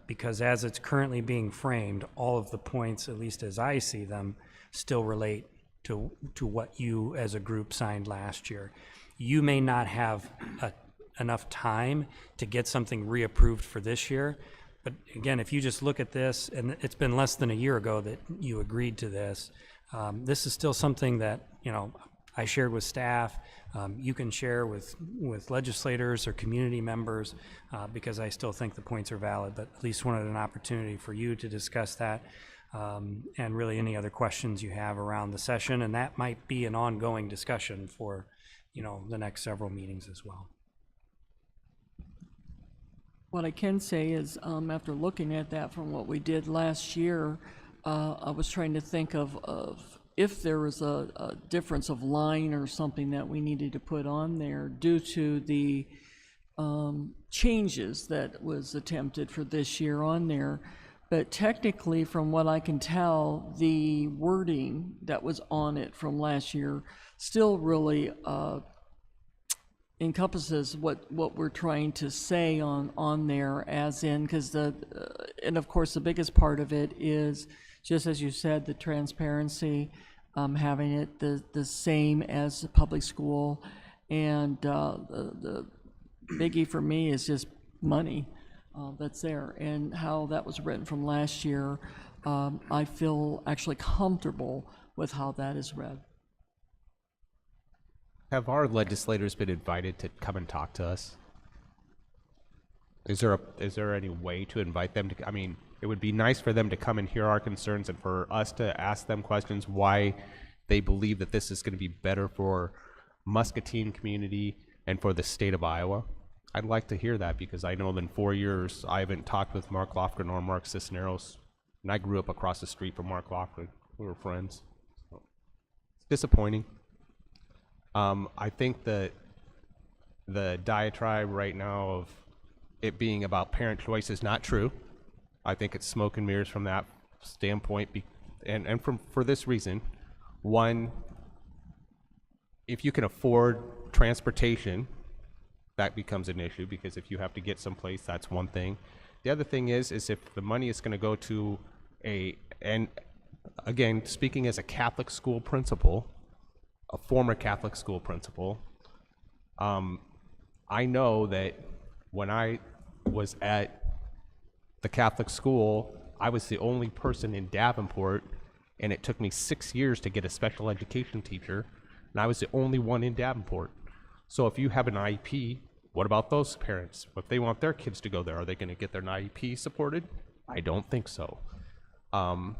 S6: because as it's currently being framed, all of the points, at least as I see them, still relate to what you as a group signed last year. You may not have enough time to get something reapproved for this year, but again, if you just look at this, and it's been less than a year ago that you agreed to this, this is still something that I shared with staff. You can share with legislators or community members, because I still think the points are valid, but at least wanted an opportunity for you to discuss that, and really any other questions you have around the session, and that might be an ongoing discussion for the next several meetings as well.
S8: What I can say is, after looking at that from what we did last year, I was trying to think of if there was a difference of line or something that we needed to put on there due to the changes that was attempted for this year on there. But technically, from what I can tell, the wording that was on it from last year still really encompasses what we're trying to say on there, as in, because and of course, the biggest part of it is, just as you said, the transparency, having it the same as the public school. And the biggie for me is just money that's there, and how that was written from last year. I feel actually comfortable with how that is read.
S3: Have our legislators been invited to come and talk to us? Is there any way to invite them to? I mean, it would be nice for them to come and hear our concerns, and for us to ask them questions why they believe that this is going to be better for Muscatine community and for the state of Iowa. I'd like to hear that, because I know that in 4 years I haven't talked with Mark Lofgren or Mark Cisneros, and I grew up across the street from Mark Lofgren. We were friends. So, it's disappointing. I think that the diatribe right now of it being about parent choice is not true. I think it's smoke and mirrors from that standpoint, and for this reason. One, if you can afford transportation, that becomes an issue, because if you have to get someplace, that's one thing. The other thing is if the money is going to go to and again, speaking as a Catholic school principal, a former Catholic school principal, I know that when I was at the Catholic school, I was the only person in Davenport, and it took me 6 years to get a special education teacher, and I was the only one in Davenport. So if you have an IEP, what about those parents? If they want their kids to go there, are they going to get their IEP supported? I don't think so. How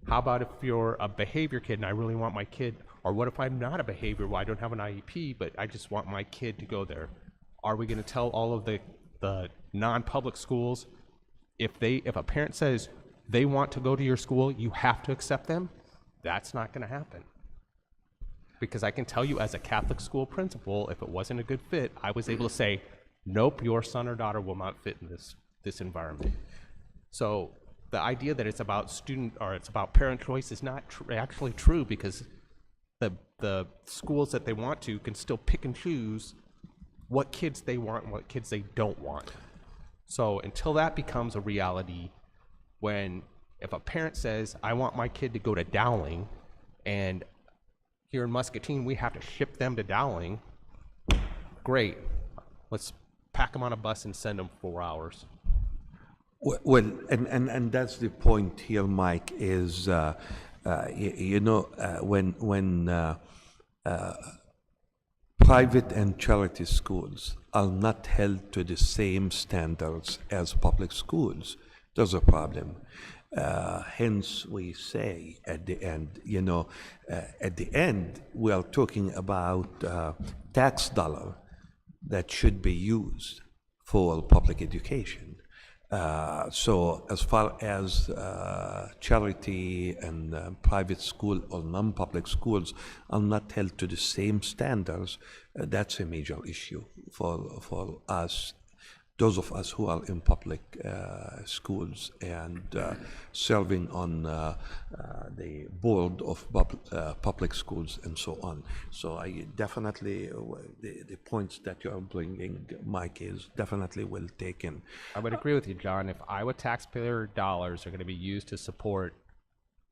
S3: about if you're a behavior kid and I really want my kid, or what if I'm not a behavior, well, I don't have an IEP, but I just want my kid to go there? Are we going to tell all of the non-public schools, if a parent says they want to go to your school, you have to accept them? That's not going to happen. Because I can tell you, as a Catholic school principal, if it wasn't a good fit, I was able to say, nope, your son or daughter will not fit in this environment. So the idea that it's about it's about parent choice is not actually true, because the schools that they want to can still pick and choose what kids they want and what kids they don't want. So until that becomes a reality, if a parent says, I want my kid to go to Dowling, and here in Muscatine we have to ship them to Dowling, great, let's pack them on a bus and send them 4 hours.
S1: Well, and that's the point here, Mike, is, when private and charity schools are not held to the same standards as public schools, there's a problem. Hence, we say at the end, we are talking about tax dollar that should be used for public education. So as far as charity and private school or non-public schools are not held to the same standards, that's a major issue for us, those of us who are in public schools and serving on the board of public schools and so on. So I definitely, the points that you're bringing, Mike, is definitely well taken.
S3: I would agree with you, John. If Iowa taxpayer dollars are going to be used to support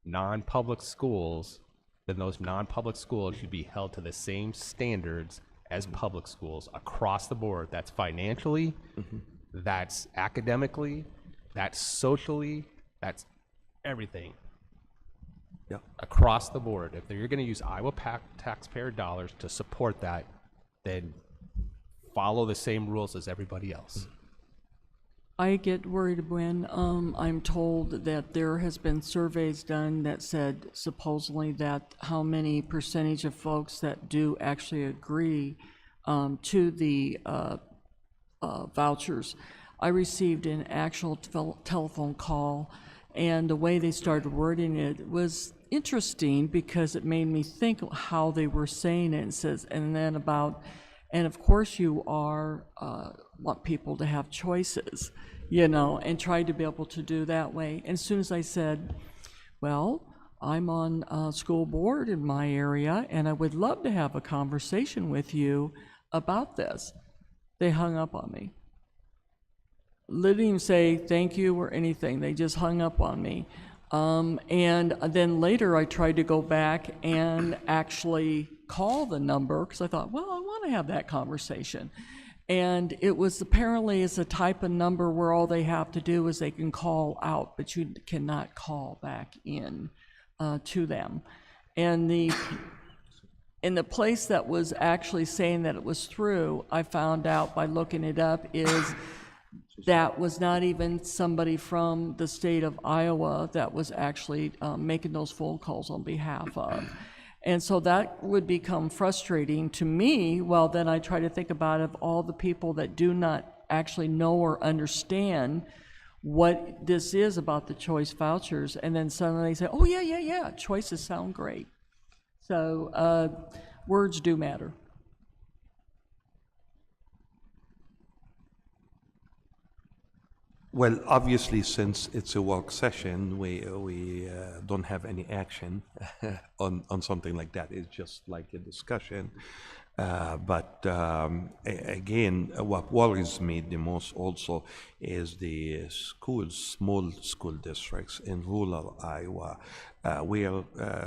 S3: non-public schools, then those non-public schools should be held to the same standards as public schools across the board. That's financially, that's academically, that's socially, that's everything.
S1: Yeah.
S3: Across the board. If you're going to use Iowa taxpayer dollars to support that, then follow the same rules as everybody else.
S8: I get worried when I'm told that there has been surveys done that said supposedly that how many percentage of folks that do actually agree to the vouchers. I received an actual telephone call, and the way they started wording it was interesting because it made me think how they were saying it. And says, and then about, and of course you are want people to have choices, and tried to be able to do that way. And as soon as I said, well, I'm on school board in my area, and I would love to have a conversation with you about this, they hung up on me. didn't even say thank you or anything. They just hung up on me. And then later I tried to go back and actually call the number because I thought, well, I want to have that conversation. And it was apparently it's a type of number where all they have to do is they can call out, but you cannot call back in to them. And the place that was actually saying that it was through, I found out by looking it up, is that was not even somebody from the state of Iowa that was actually making those phone calls on behalf of. And so that would become frustrating to me. Well, then I try to think about of all the people that do not actually know or understand what this is about the choice vouchers, and then suddenly they say, oh, yeah, choices sound great. So words do matter.
S1: Well, obviously, since it's a work session, we don't have any action on something like that. It's just like a discussion. But again, what worries me the most also is the schools, small school districts in rural Iowa, where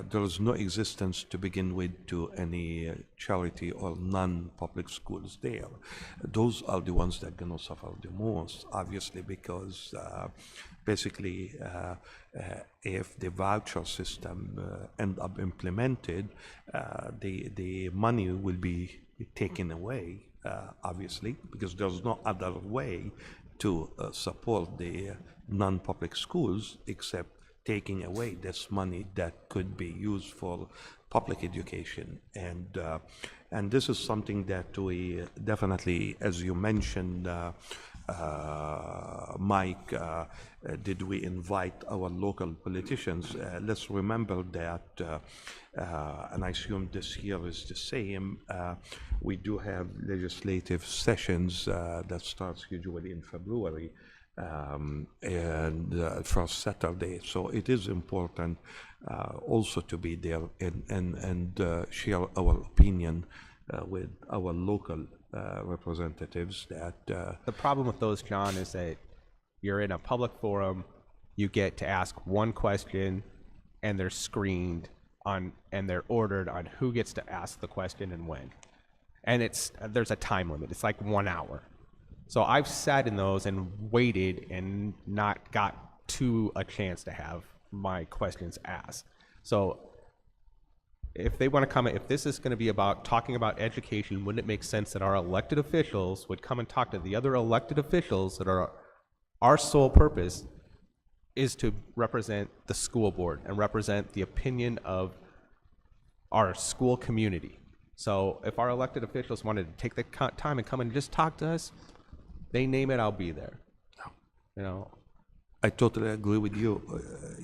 S1: there is no existence to begin with to any charity or non-public schools there. Those are the ones that are going to suffer the most, obviously, because basically if the voucher system end up implemented, the money will be taken away, obviously, because there's no other way to support the non-public schools except taking away this money that could be used for public education. And this is something that we definitely, as you mentioned, Mike, did we invite our local politicians? Let's remember that, and I assume this year is the same, we do have legislative sessions that starts usually in February, and first Saturday. So it is important also to be there and share our opinion with our local representatives. That
S3: The problem with those, John, is that you're in a public forum, you get to ask one question, and they're screened on, and they're ordered on who gets to ask the question and when. And there's a time limit. It's like 1 hour. So I've sat in those and waited and not got to a chance to have my questions asked. So if they want to come, if this is going to be about talking about education, wouldn't it make sense that our elected officials would come and talk to the other elected officials that are our sole purpose is to represent the school board and represent the opinion of our school community. So if our elected officials wanted to take the time and come and just talk to us, they name it, I'll be there. You know,
S1: I totally agree with you,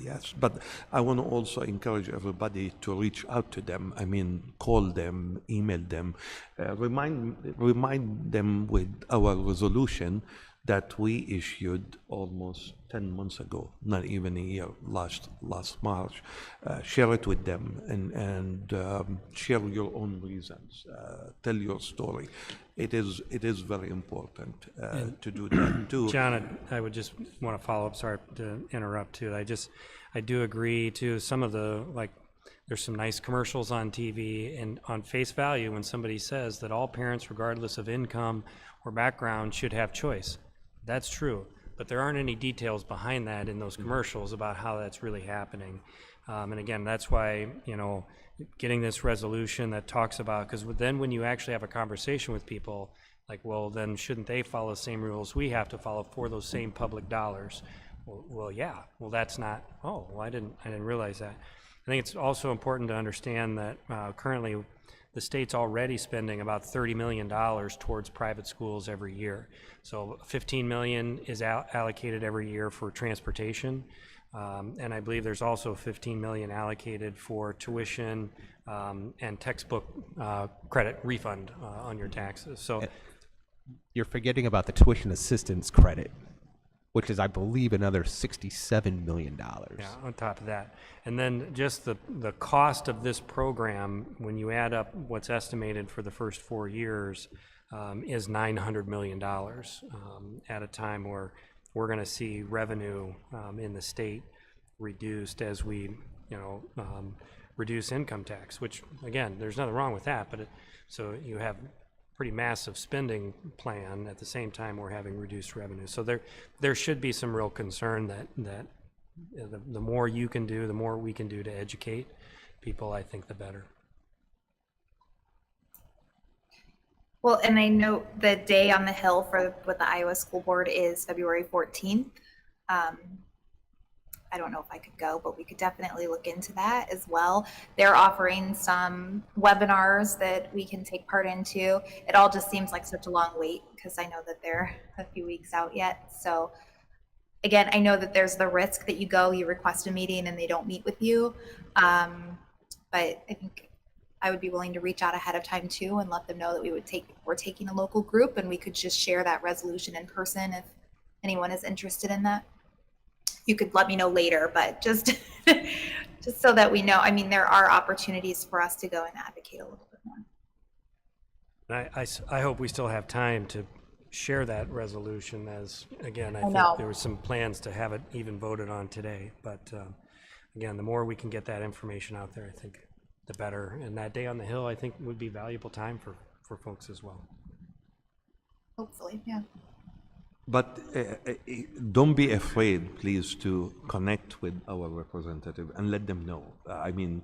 S1: yes. But I want to also encourage everybody to reach out to them. I mean, call them, email them, remind them with our resolution that we issued almost 10 months ago, not even a year, last March. Share it with them and share your own reasons. Tell your story. It is very important to do that too.
S6: John, I would just want to follow up, sorry to interrupt too. I do agree too, some of the, like, there's some nice commercials on TV, and on face value, when somebody says that all parents, regardless of income or background, should have choice, that's true. But there aren't any details behind that in those commercials about how that's really happening. And again, that's why, you know, getting this resolution that talks about, because then when you actually have a conversation with people, like, well, then shouldn't they follow the same rules we have to follow for those same public dollars? Well, yeah. Well, that's not. Oh, well, I didn't realize that. I think it's also important to understand that currently the state's already spending about $30 million towards private schools every year. So $15 million is allocated every year for transportation. And I believe there's also $15 million allocated for tuition and textbook credit refund on your taxes. So
S3: you're forgetting about the tuition assistance credit, which is, I believe, another $67 million.
S6: yeah, on top of that. And then just the cost of this program, when you add up what's estimated for the first 4 years, is $900 million at a time where we're going to see revenue in the state reduced as we, reduce income tax, which again, there's nothing wrong with that, but so you have pretty massive spending plan at the same time we're having reduced revenue. So there should be some real concern that the more you can do, the more we can do to educate people, I think the better.
S5: Well, and I know the day on the Hill with the Iowa School Board is February 14th. I don't know if I could go, but we could definitely look into that as well. They're offering some webinars that we can take part into. It all just seems like such a long wait because I know that they're a few weeks out yet. So again, I know that there's the risk that you request a meeting and they don't meet with you. But I think I would be willing to reach out ahead of time too and let them know that we're taking a local group and we could just share that resolution in person if anyone is interested in that. You could let me know later, but just so that we know, I mean, there are opportunities for us to go and advocate a little bit more.
S6: I hope we still have time to share that resolution as, again, I think there were some plans to have it even voted on today. But again, the more we can get that information out there, I think the better. And that day on the Hill, I think would be valuable time for folks as well.
S5: Hopefully, yeah.
S1: But don't be afraid, please, to connect with our representative and let them know.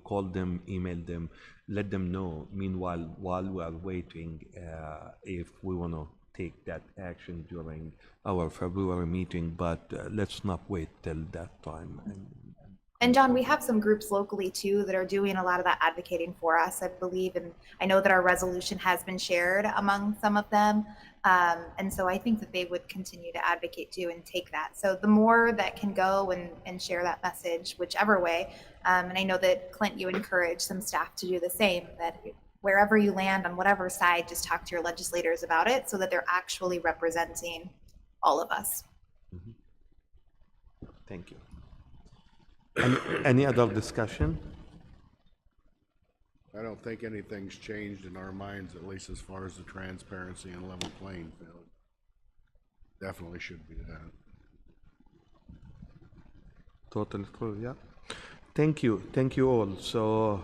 S1: Call them, email them, let them know. Meanwhile, while we are waiting, if we want to take that action during our February meeting, but let's not wait till that time.
S5: And John, we have some groups locally too that are doing a lot of that advocating for us, I believe, and I know that our resolution has been shared among some of them. And so I think that they would continue to advocate too and take that. So the more that can go and share that message, whichever way, and I know that Clint, you encourage some staff to do the same, that wherever you land on whatever side, just talk to your legislators about it so that they're actually representing all of us.
S1: Mm-hmm. Thank you. Any other discussion?
S7: I don't think anything's changed in our minds, at least as far as the transparency and level playing field. Definitely should be that.
S1: Totally true, yeah. Thank you all. So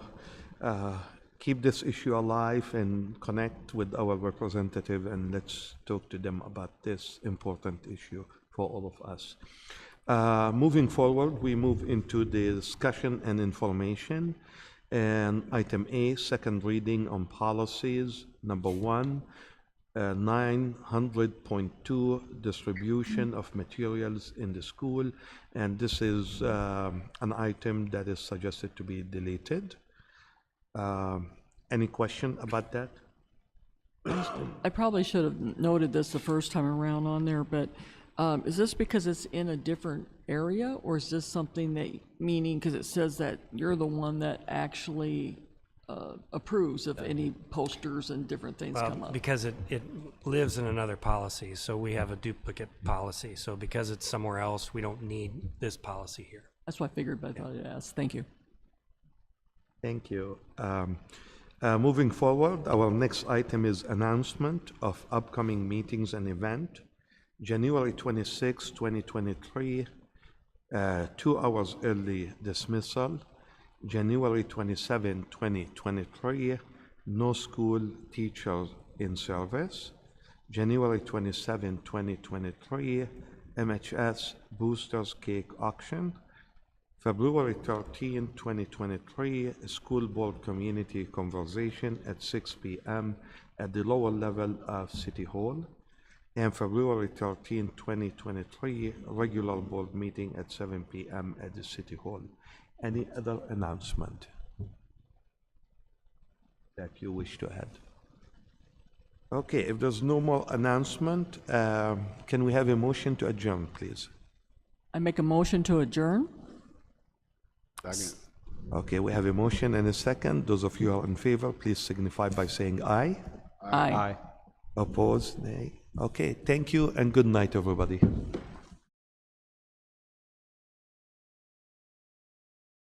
S1: keep this issue alive and connect with our representative and let's talk to them about this important issue for all of us. Moving forward, we move into the discussion and information. And item A, second reading on policies. Number 1, 900.2, distribution of materials in the school. And this is an item that is suggested to be deleted. Any question about that?
S8: I probably should have noted this the first time around on there, but is this because it's in a different area, or is this something that, meaning, because it says that you're the one that actually approves of any posters and different things come up?
S6: Because it lives in another policy, so we have a duplicate policy. So because it's somewhere else, we don't need this policy here.
S8: That's what I figured, but I thought I'd ask. Thank you.
S1: Thank you. Moving forward, our next item is announcement of upcoming meetings and event. January 26, 2023, 2 hours early dismissal. January 27, 2023, no school teachers in service. January 27, 2023, MHS Boosters Cake Auction. February 13, 2023, School Board Community Conversation at 6 p.m. at the lower level of City Hall. And February 13, 2023, regular board meeting at 7 p.m. at the City Hall. Any other announcement that you wish to add? Okay, if there's no more announcement, can we have a motion to adjourn, please?
S8: I make a motion to adjourn.
S7: Second.
S1: Okay, we have a motion and a second. Those of you who are in favor, please signify by saying aye.
S8: Aye.
S1: Opposed, nay. Okay, thank you and good night, everybody.